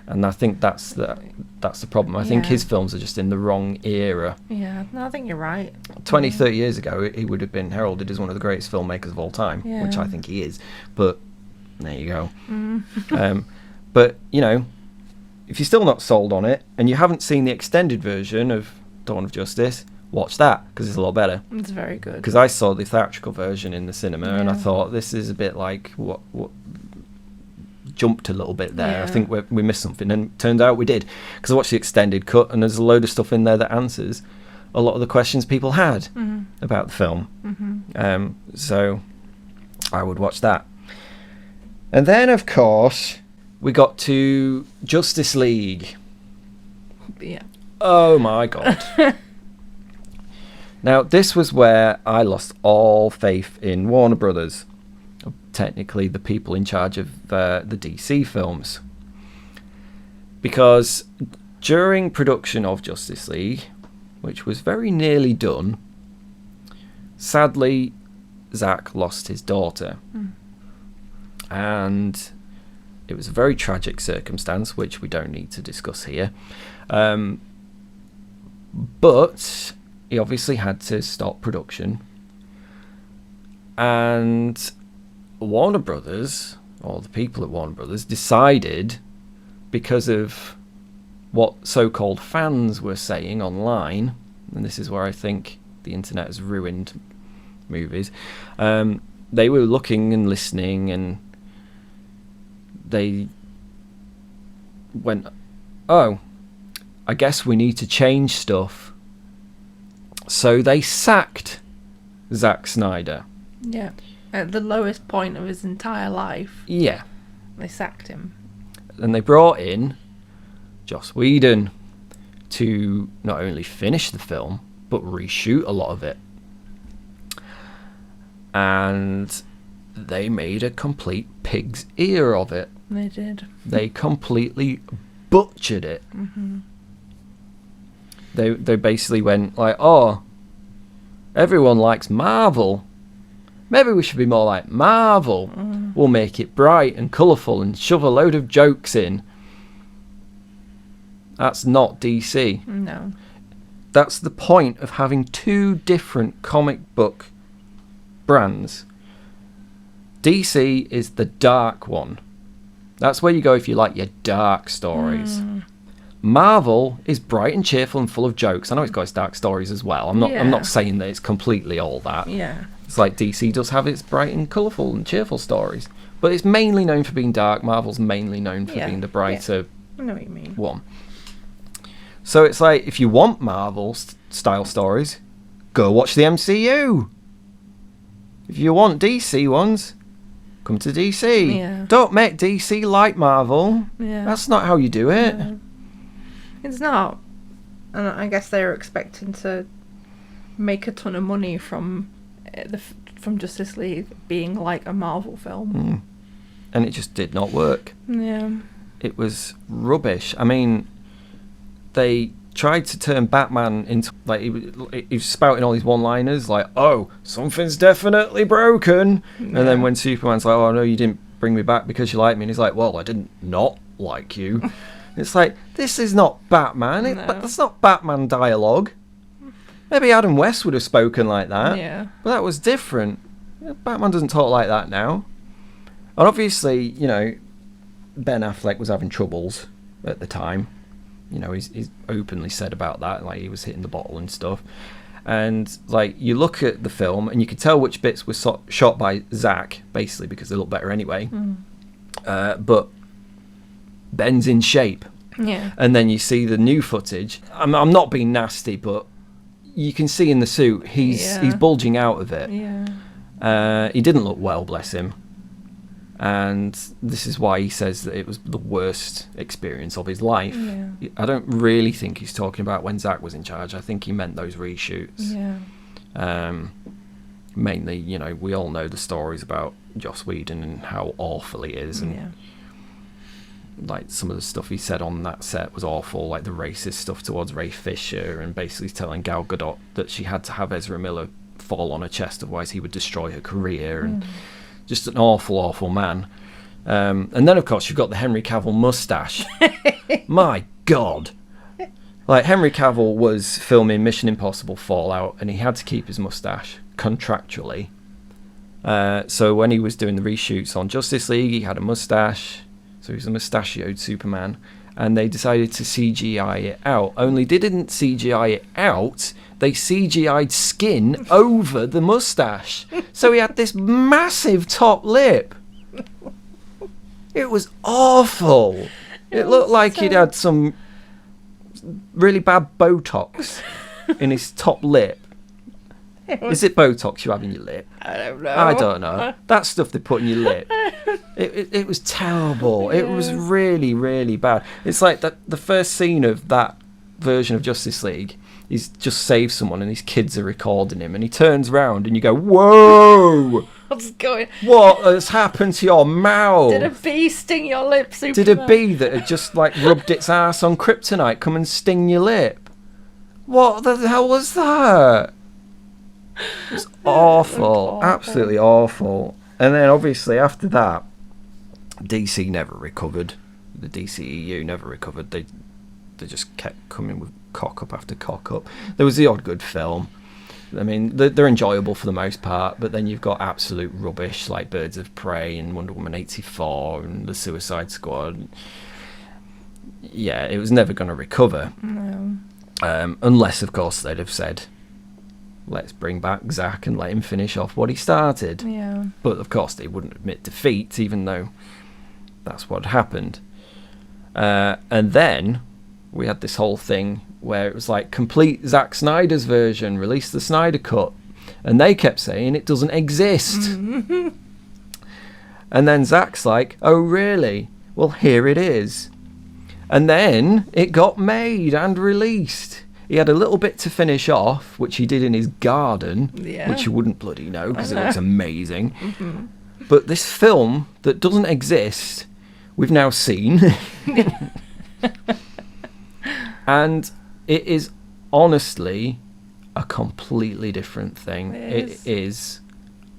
and I think that's the problem. I think his films are just in the wrong era. Yeah, no, I think you're right. 20, 30 years ago, he would have been heralded as one of the greatest filmmakers of all time, which I think he is. But there you go. But, you know, if you're still not sold on it, and you haven't seen the extended version of Dawn of Justice, watch that, because it's a lot better. It's very good. Because I saw the theatrical version in the cinema, and I thought, this is a bit like what jumped a little bit there. I think we missed something, and it turned out we did, because I watched the extended cut, and there's a load of stuff in there that answers a lot of the questions people had about the film. So I would watch that. And then, of course, we got to Justice League. Yeah. Oh my God. Now, this was where I lost all faith in Warner Brothers, technically the people in charge of the DC films. Because during production of Justice League, which was very nearly done, sadly, Zack lost his daughter. And it was a very tragic circumstance, which we don't need to discuss here. But he obviously had to stop production. And Warner Brothers, or the people at Warner Brothers, decided, because of what so-called fans were saying online, and this is where I think the internet has ruined movies, they were looking and listening, and they went, oh, I guess we need to change stuff. So they sacked Zack Snyder. Yeah. At the lowest point of his entire life. Yeah. They sacked him. And they brought in Joss Whedon to not only finish the film, but reshoot a lot of it. And they made a complete pig's ear of it. They did. They completely butchered it. They basically went like, oh, everyone likes Marvel. Maybe we should be more like Marvel. We'll make it bright and colourful and shove a load of jokes in. That's not DC. No. That's the point of having two different comic book brands. DC is the dark one. That's where you go if you like your dark stories. Marvel is bright and cheerful and full of jokes. I know it's got its dark stories as well. I'm not saying that it's completely all that. Yeah. It's like DC does have its bright and colourful and cheerful stories. But it's mainly known for being dark. Marvel's mainly known for being the brighter I know what you mean. one. So it's like, if you want Marvel style stories, go watch the MCU. If you want DC ones, come to DC. Yeah. Don't make DC like Marvel. Yeah. That's not how you do it. No. It's not. And I guess they were expecting to make a ton of money from from Justice League being like a Marvel film. And it just did not work. Yeah. It was rubbish. I mean, they tried to turn Batman into, like, he was spouting all these one-liners, like, oh, something's definitely broken. Yeah. And then when Superman's like, oh, no, you didn't bring me back because you like me. And he's like, well, I didn't not like you. It's like, this is not Batman. No. That's not Batman dialogue. Maybe Adam West would have spoken like that. Yeah. But that was different. Batman doesn't talk like that now. And obviously, you know, Ben Affleck was having troubles at the time. You know, he's openly said about that, like he was hitting the bottle and stuff. And like, you look at the film and you can tell which bits were shot by Zack, basically because they look better anyway. But Ben's in shape. Yeah. And then you see the new footage. I'm not being nasty, but you can see in the suit he's bulging out of it. Yeah. He didn't look well, bless him. And this is why he says that it was the worst experience of his life. Yeah. I don't really think he's talking about when Zack was in charge. I think he meant those reshoots. Yeah. Mainly, you know, we all know the stories about Joss Whedon and how awful he is. And Yeah. like, some of the stuff he said on that set was awful, like the racist stuff towards Ray Fisher and basically telling Gal Gadot that she had to have Ezra Miller fall on her chest, otherwise he would destroy her career. And just an awful man. And then, of course, you've got the Henry Cavill mustache. My God. Like, Henry Cavill was filming Mission Impossible Fallout, and he had to keep his mustache contractually. So when he was doing the reshoots on Justice League, he had a mustache. So he was a mustachioed Superman. And they decided to CGI it out. Only they didn't CGI it out. They CGI'd skin over the mustache. So he had this massive top lip. It was awful. It looked like he'd had some really bad Botox in his top lip. Is it Botox you have in your lip? I don't know. I don't know. That stuff they put in your lip. It was terrible. It was really, really bad. It's like the first scene of that version of Justice League, he's just saved someone and his kids are recording him, and he turns around and you go, whoa! What's going? What has happened to your mouth? Did a bee sting your lip, Superman? Did a bee that had just like rubbed its ass on kryptonite come and sting your lip? What the hell was that? It was awful. Absolutely awful. And then obviously after that, DC never recovered. The DCEU never recovered. They just kept coming with cock up after cock up. There was the odd good film. I mean, they're enjoyable for the most part, but then you've got absolute rubbish like Birds of Prey and Wonder Woman 84 and The Suicide Squad. Yeah, it was never going to recover. No. Unless, of course, they'd have said, let's bring back Zack and let him finish off what he started. Yeah. But, of course, they wouldn't admit defeat, even though that's what happened. And then we had this whole thing where it was like, complete Zack Snyder's version, release the Snyder Cut. And they kept saying it doesn't exist. And then Zack's like, oh, really? Well, here it is. And then it got made and released. He had a little bit to finish off, which he did in his garden, which you wouldn't bloody know because it looks amazing. But this film that doesn't exist, we've now seen. And it is honestly a completely different thing. It is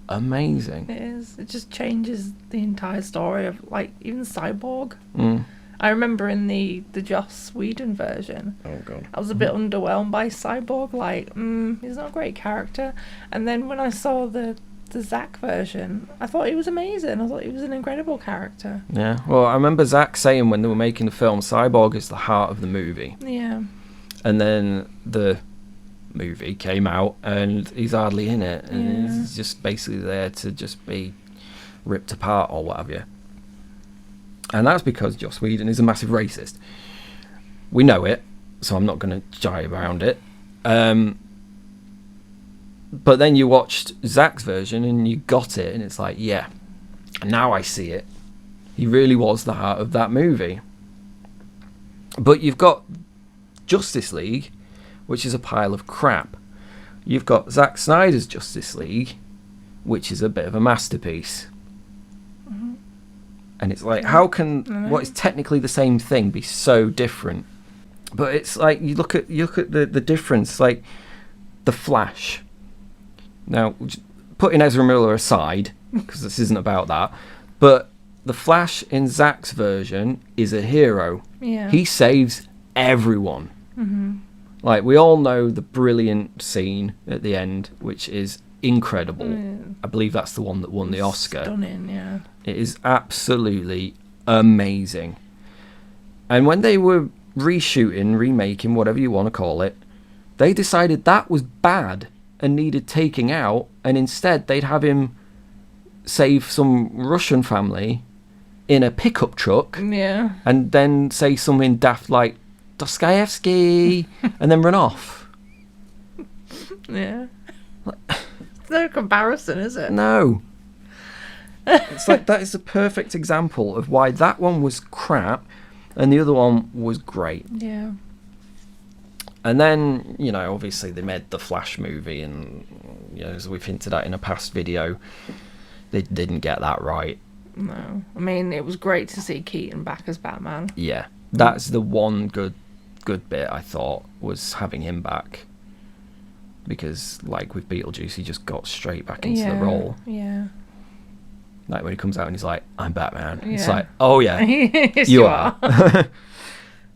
amazing. It is. It just changes the entire story of, like, even Cyborg. I remember in the Joss Whedon version, Oh god, I was a bit underwhelmed by Cyborg. Like, he's not a great character. And then when I saw the Zack version, I thought he was amazing. I thought he was an incredible character. Yeah, well, I remember Zack saying when they were making the film, Cyborg is the heart of the movie. Yeah. And then the movie came out and he's hardly in it, and he's just basically there to just be ripped apart or what have you. And that's because Joss Whedon is a massive racist. We know it, so I'm not going to jive around it. But then you watched Zack's version and you got it, and it's like, yeah, And now I see it. He really was the heart of that movie. But you've got Justice League, which is a pile of crap. You've got Zack Snyder's Justice League, which is a bit of a masterpiece. Mm-hmm. And it's like, how can what is technically the same thing be so different? But it's like, you look at the difference, like The Flash. Now, putting Ezra Miller aside, because this isn't about that, but The Flash in Zack's version is a hero. Yeah. He saves everyone. Mm-hmm. Like, we all know the brilliant scene at the end, which is incredible. I believe that's the one that won the Oscar. Stunning, yeah. It is absolutely amazing. And when they were reshooting, remaking, whatever you want to call it, they decided that was bad and needed taking out, and instead they'd have him save some Russian family in a pickup truck, Yeah. and then say something daft like Dostoevsky and then run off. Yeah. It's no comparison, is it? No. It's like, that is the perfect example of why that one was crap and the other one was great. Yeah. And then, you know, obviously they made the Flash movie, and, you know, as we've hinted at in a past video, they didn't get that right. No. I mean, it was great to see Keaton back as Batman. Yeah. That's the one good bit, I thought, was having him back. Because, like with Beetlejuice, he just got straight back into the role. Yeah. Like when he comes out and he's like, I'm Batman. It's Yeah. like, oh yeah, Yes, you are.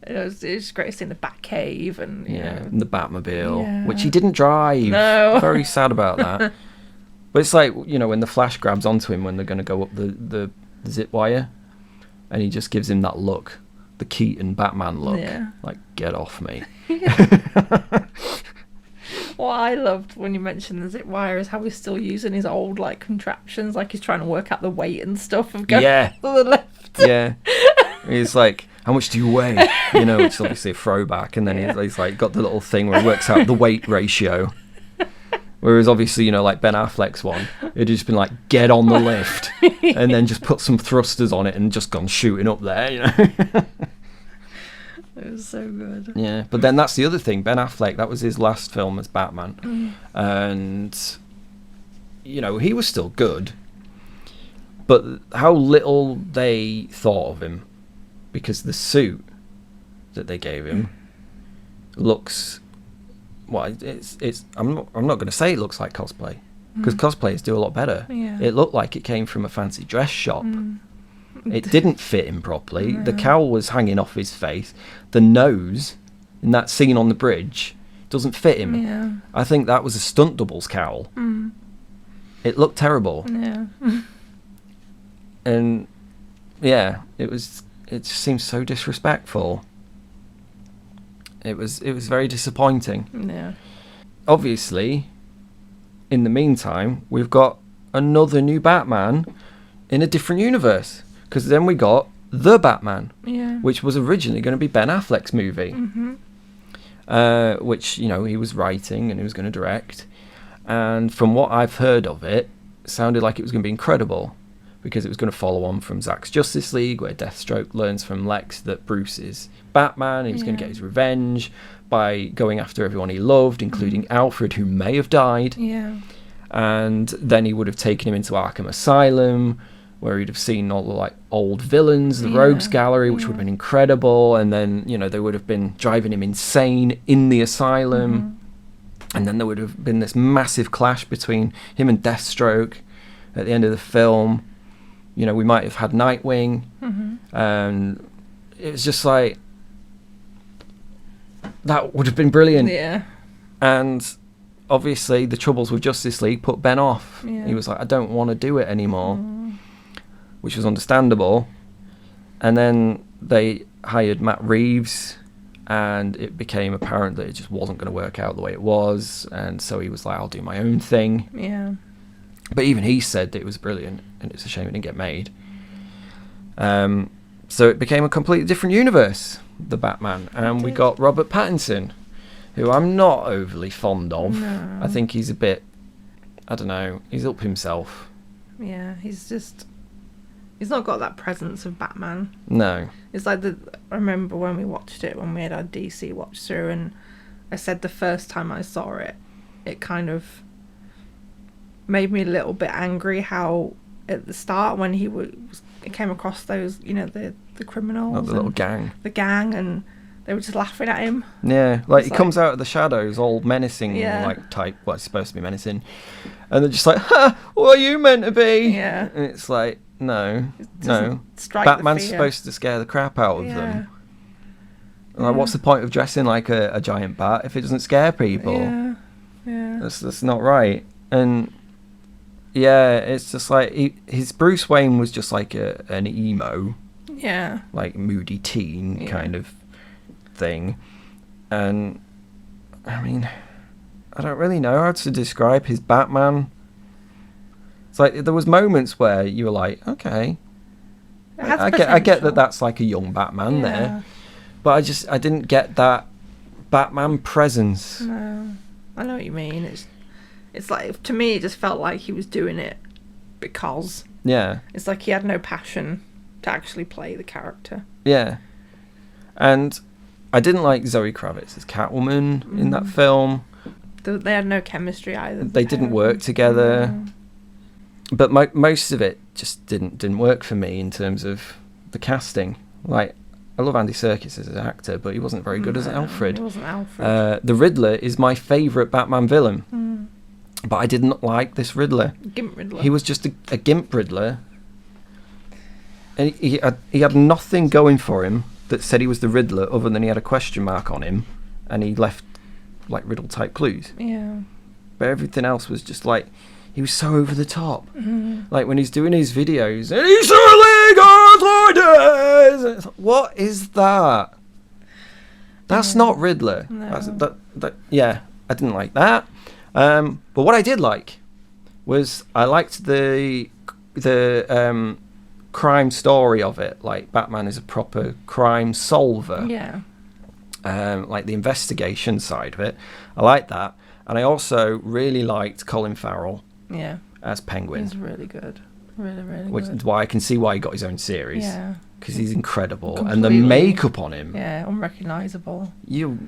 It was great seeing the Batcave and, you know. And the Batmobile, Yeah. which he didn't drive. No. Very sad about that. But it's like, you know, when the Flash grabs onto him when they're going to go up the zip wire, and he just gives him that look, the Keaton Batman look. Yeah. Like, get off me. What I loved when you mentioned the zip wire is how he's still using his old, like, contraptions, like he's trying to work out the weight and stuff of going Yeah. to the left. Yeah. He's like, how much do you weigh? You know, it's obviously a throwback. And then he's like got the little thing where he works out the weight ratio. Whereas obviously, you know, like Ben Affleck's one, it'd just been like, get on the lift. And then just put some thrusters on it and just gone shooting up there, you know. It was so good. Yeah, but then that's the other thing. Ben Affleck, that was his last film as Batman. And, you know, he was still good. But how little they thought of him. Because the suit that they gave him looks... Well, it's. I'm not going to say it looks like cosplay. Because cosplayers do a lot better. Yeah. It looked like it came from a fancy dress shop. It didn't fit him properly. The cowl was hanging off his face. The nose, in that scene on the bridge, doesn't fit him. Yeah. I think that was a stunt double's cowl. It looked terrible. Yeah. And, yeah, it just seems so disrespectful. It was very disappointing. Yeah. Obviously, in the meantime, we've got another new Batman in a different universe. Because then we got The Batman, Yeah. which was originally going to be Ben Affleck's movie, which, you know, he was writing and he was going to direct. And from what I've heard of it, sounded like it was going to be incredible, because it was going to follow on from Zack's Justice League, where Deathstroke learns from Lex that Bruce is Batman, and he's going to get his revenge by going after everyone he loved, including Alfred, who may have died. Yeah. And then he would have taken him into Arkham Asylum, where he'd have seen all the like old villains, the Rogues Gallery, which would have been incredible. And then, you know, they would have been driving him insane in the asylum. And then there would have been this massive clash between him and Deathstroke at the end of the film. You know, we might have had Nightwing. And it was just like, that would have been brilliant. Yeah. And obviously the troubles with Justice League put Ben off. Yeah. He was like, I don't want to do it anymore. Which was understandable. And then they hired Matt Reeves, and it became apparent that it just wasn't going to work out the way it was, and so he was like, I'll do my own thing. Yeah. But even he said that it was brilliant, and it's a shame it didn't get made. So it became a completely different universe, the Batman, and we got Robert Pattinson, who I'm not overly fond of. No. I think he's a bit, I don't know, he's up himself. Yeah. He's just He's not got that presence of Batman. No. It's like I remember when we watched it, when we had our DC watch through, and I said the first time I saw it, it kind of made me a little bit angry how at the start when he came across those, you know, the criminals. Not the little gang. The gang, and they were just laughing at him. Yeah, like he comes out of the shadows all menacing, Yeah. like type, well, it's supposed to be menacing. And they're just like, ha, what are you meant to be? Yeah. And it's like, no. Strike Batman's the fear. supposed to scare the crap out of Yeah. them. Like, what's the point of dressing like a giant bat if it doesn't scare people? Yeah. Yeah. That's not right. And yeah, it's just like his Bruce Wayne was just like an emo, Yeah. like moody teen Yeah. kind of thing. And I mean, I don't really know how to describe his Batman. It's like there was moments where you were like, okay, It has I get potential. that that's like a young Batman Yeah. there, but I didn't get that Batman presence. No, I know what you mean. It's like, to me, it just felt like he was doing it because Yeah, it's like he had no passion to actually play the character. yeah. And I didn't like Zoe Kravitz as Catwoman in that film. They had no chemistry either. They didn't work together. No. But most of it just didn't work for me in terms of the casting. Like, I love Andy Serkis as an actor, but he wasn't very good as No, Alfred. He wasn't Alfred. The Riddler is my favourite Batman villain, but I didn't like this Riddler. Gimp Riddler. He was just a gimp Riddler, and he had nothing going for him that said he was the Riddler, other than he had a question mark on him, and he left like riddle type clues. Yeah. But everything else was just like, he was so over the top. Like when he's doing his videos, and he certainly goes like this. It's like, what is that? That's not Riddler. No. Yeah, I didn't like that. But what I did like was I liked the crime story of it. Like Batman is a proper crime solver. Yeah. Like the investigation side of it. I like that. And I also really liked Colin Farrell Yeah. as Penguin, He's really good. Really, really which good. is why I can see why he got his own series. Yeah. Because he's incredible. And the Completely. makeup on him, Yeah, unrecognisable. you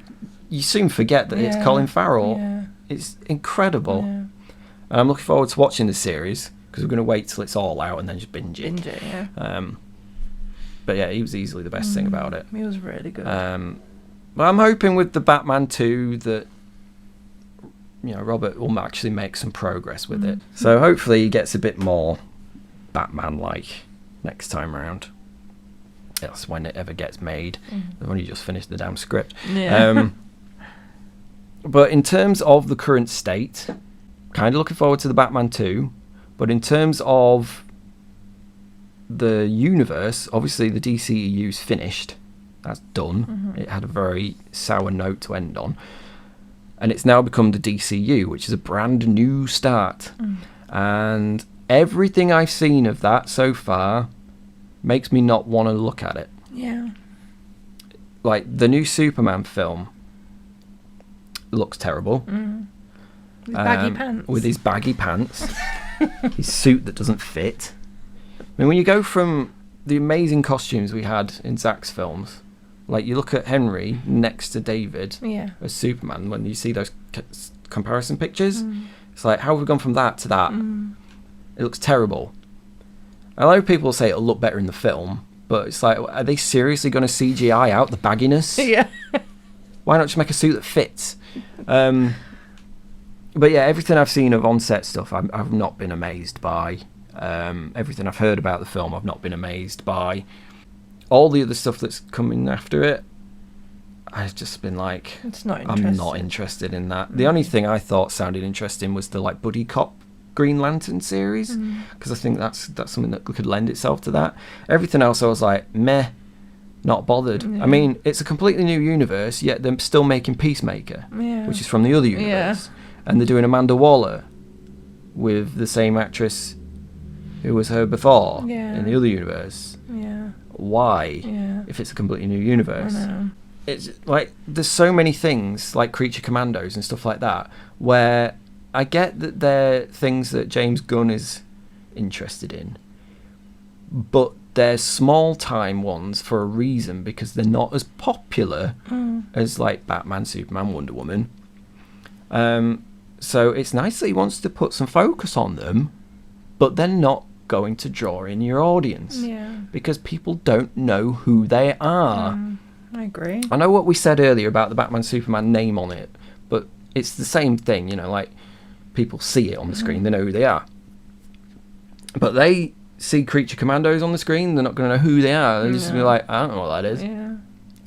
soon forget that it's Yeah. Colin Farrell. Yeah. It's incredible. Yeah. And I'm looking forward to watching the series, because we're going to wait till it's all out and then just binge it. Binge it, yeah. But yeah, he was easily the best thing about it. He was really good. But I'm hoping with the Batman 2 that, you know, Robert will actually make some progress with it. So hopefully he gets a bit more Batman-like next time around. That's when it ever gets made. They've only just finished the damn script. Yeah. But in terms of the current state, kind of looking forward to the Batman 2. But in terms of the universe, obviously the DCEU's finished. That's done. It had a very sour note to end on. And it's now become the DCU, which is a brand new start. And everything I've seen of that so far makes me not want to look at it. Yeah. Like, the new Superman film looks terrible. His baggy pants. With his baggy pants. His suit that doesn't fit. I mean, when you go from the amazing costumes we had in Zack's films, like you look at Henry next to David Yeah. as Superman, when you see those comparison pictures, it's like, how have we gone from that to that? It looks terrible. I know people say it'll look better in the film, but it's like, are they seriously going to CGI out the bagginess? Yeah. Why not just make a suit that fits? But yeah, everything I've seen of on-set stuff, I've not been amazed by. Everything I've heard about the film, I've not been amazed by. All the other stuff that's coming after it, I've just been like, It's not I'm interesting. not interested in that. The only thing I thought sounded interesting was the like buddy cop Green Lantern series, because I think that's something that could lend itself to that. Everything else I was like, meh, not bothered. I mean, it's a completely new universe, yet they're still making Peacemaker, Yeah. which is from the other universe, and they're doing Amanda Waller with the same actress who was her before in the other universe. Yeah. Why? Yeah. If it's a completely new universe. I know. It's like there's so many things like Creature Commandos and stuff like that where I get that they're things that James Gunn is interested in, but they're small time ones for a reason, because they're not as popular as like Batman, Superman, Wonder Woman. So it's nice that he wants to put some focus on them, but they're not going to draw in your audience, because people don't know who they are. I agree. I know what we said earlier about the Batman Superman name on it, but it's the same thing, you know, like people see it on the screen, they know who they are. But they see Creature Commandos on the screen, they're not going to know who they are. They're just going to be like, I don't know what that is. Yeah.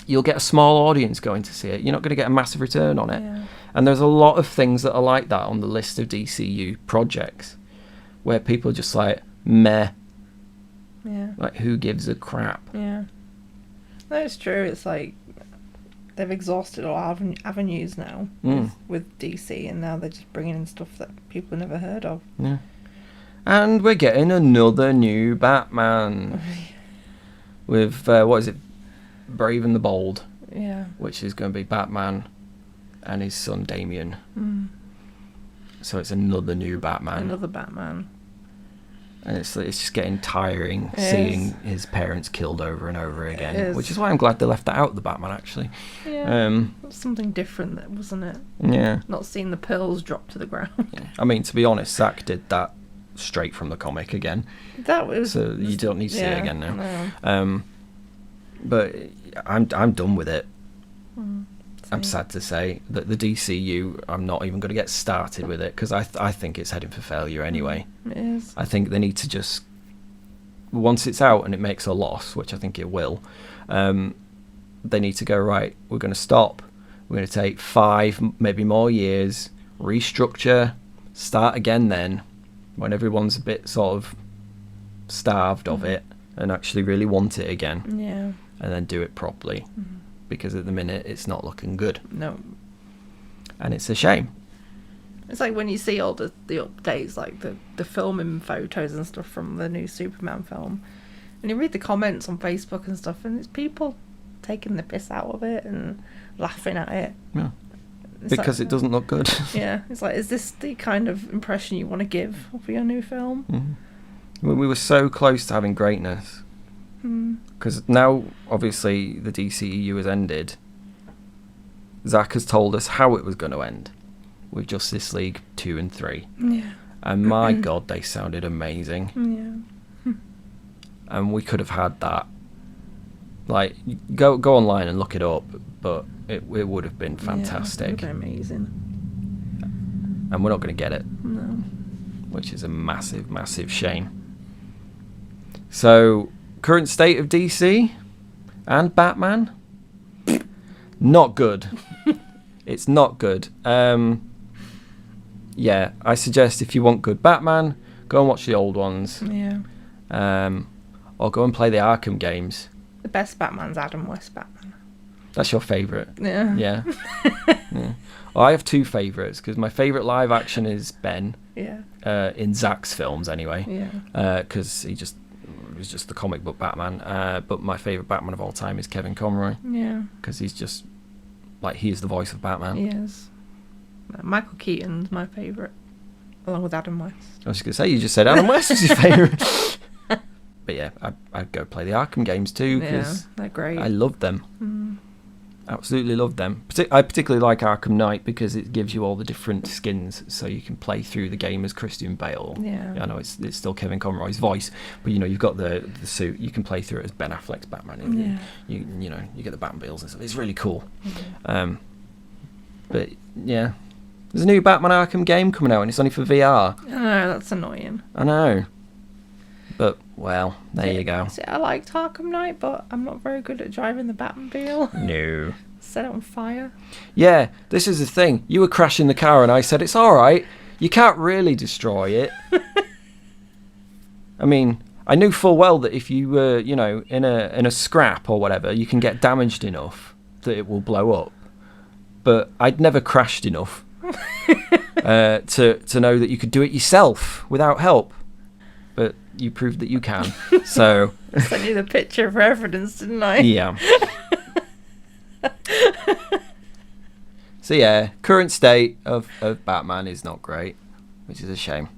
You'll get a small audience going to see it. You're not going to get a massive return on it. Yeah. And there's a lot of things that are like that on the list of DCU projects, where people are just like, meh. Yeah. Like, who gives a crap? Yeah. That's true. It's like they've exhausted all avenues now with DC, and now they're just bringing in stuff that people have never heard of. Yeah. And we're getting another new Batman with, what is it? Brave and the Bold. Yeah. Which is going to be Batman and his son Damien. So it's another new Batman. Another Batman. And it's just getting tiring It seeing is. his parents killed over and over again. It is. Which is why I'm glad they left that out of the Batman, actually. Yeah. Something different, that wasn't it? Yeah. Not seeing the pearls drop to the ground. Yeah. I mean, to be honest, Zack did that straight from the comic again. That was. So you don't need to see it again now. No. But I'm done with it. I'm Same. sad to say that the DCU, I'm not even going to get started with it, because I think it's heading for failure anyway. It is. I think they need to just, once it's out and it makes a loss, which I think it will, they need to go, right, we're going to stop. We're going to take 5, maybe more years, restructure, start again then, when everyone's a bit sort of starved of it and actually really want it again, Yeah. and then do it properly. Because at the minute it's not looking good, No. and it's a shame. It's like when you see all the updates, like the filming photos and stuff from the new Superman film, and you read the comments on Facebook and stuff, and it's people taking the piss out of it and laughing at it. Yeah. It's Because like, it doesn't look good. Yeah, it's like, is this the kind of impression you want to give for your new film? We were so close to having greatness. Because now, obviously, the DCEU has ended. Zack has told us how it was going to end, with Justice League 2 and 3. Yeah. And my God, they sounded amazing. Yeah. And we could have had that. Like, go online and look it up, but it would have been fantastic. Yeah, it would have been amazing. And we're not going to get it, No. which is a massive, massive shame. So, current state of DC and Batman, not good. It's not good. Yeah, I suggest if you want good Batman, go and watch the old ones. Yeah. Or go and play the Arkham games. The best Batman's Adam West Batman. That's your favourite. Yeah. Yeah. Yeah. Well, I have 2 favourites, because my favourite live action is Ben. Yeah. In Zack's films, anyway. Yeah. Because he's just the comic book Batman. But my favourite Batman of all time is Kevin Conroy, Yeah. because he's just like, he is the voice of Batman. He is. Michael Keaton's my favourite, along with Adam West. I was just gonna say, you just said Adam West was your favourite. But yeah, I'd go play the Arkham games too, Yeah, because they're great. I love them. Absolutely love them. I particularly like Arkham Knight, because it gives you all the different skins, so you can play through the game as Christian Bale. Yeah. I know it's still Kevin Conroy's voice, but you've got the suit. You can play through it as Ben Affleck's Batman. And you get the Batmobiles and stuff. It's really cool. But yeah, there's a new Batman Arkham game coming out, and it's only for VR. I know, that's annoying. I know. But, well, there you go. See, I liked Arkham Knight, but I'm not very good at driving the Batmobile. No. Set it on fire. Yeah, this is the thing. You were crashing the car and I said, it's alright. You can't really destroy it. I mean, I knew full well that if you were, in a scrap or whatever, you can get damaged enough that it will blow up. But I'd never crashed enough to know that you could do it yourself without help. But you proved that you can. So I sent you the picture for evidence, didn't I? yeah. So yeah, current state of Batman is not great, which is a shame.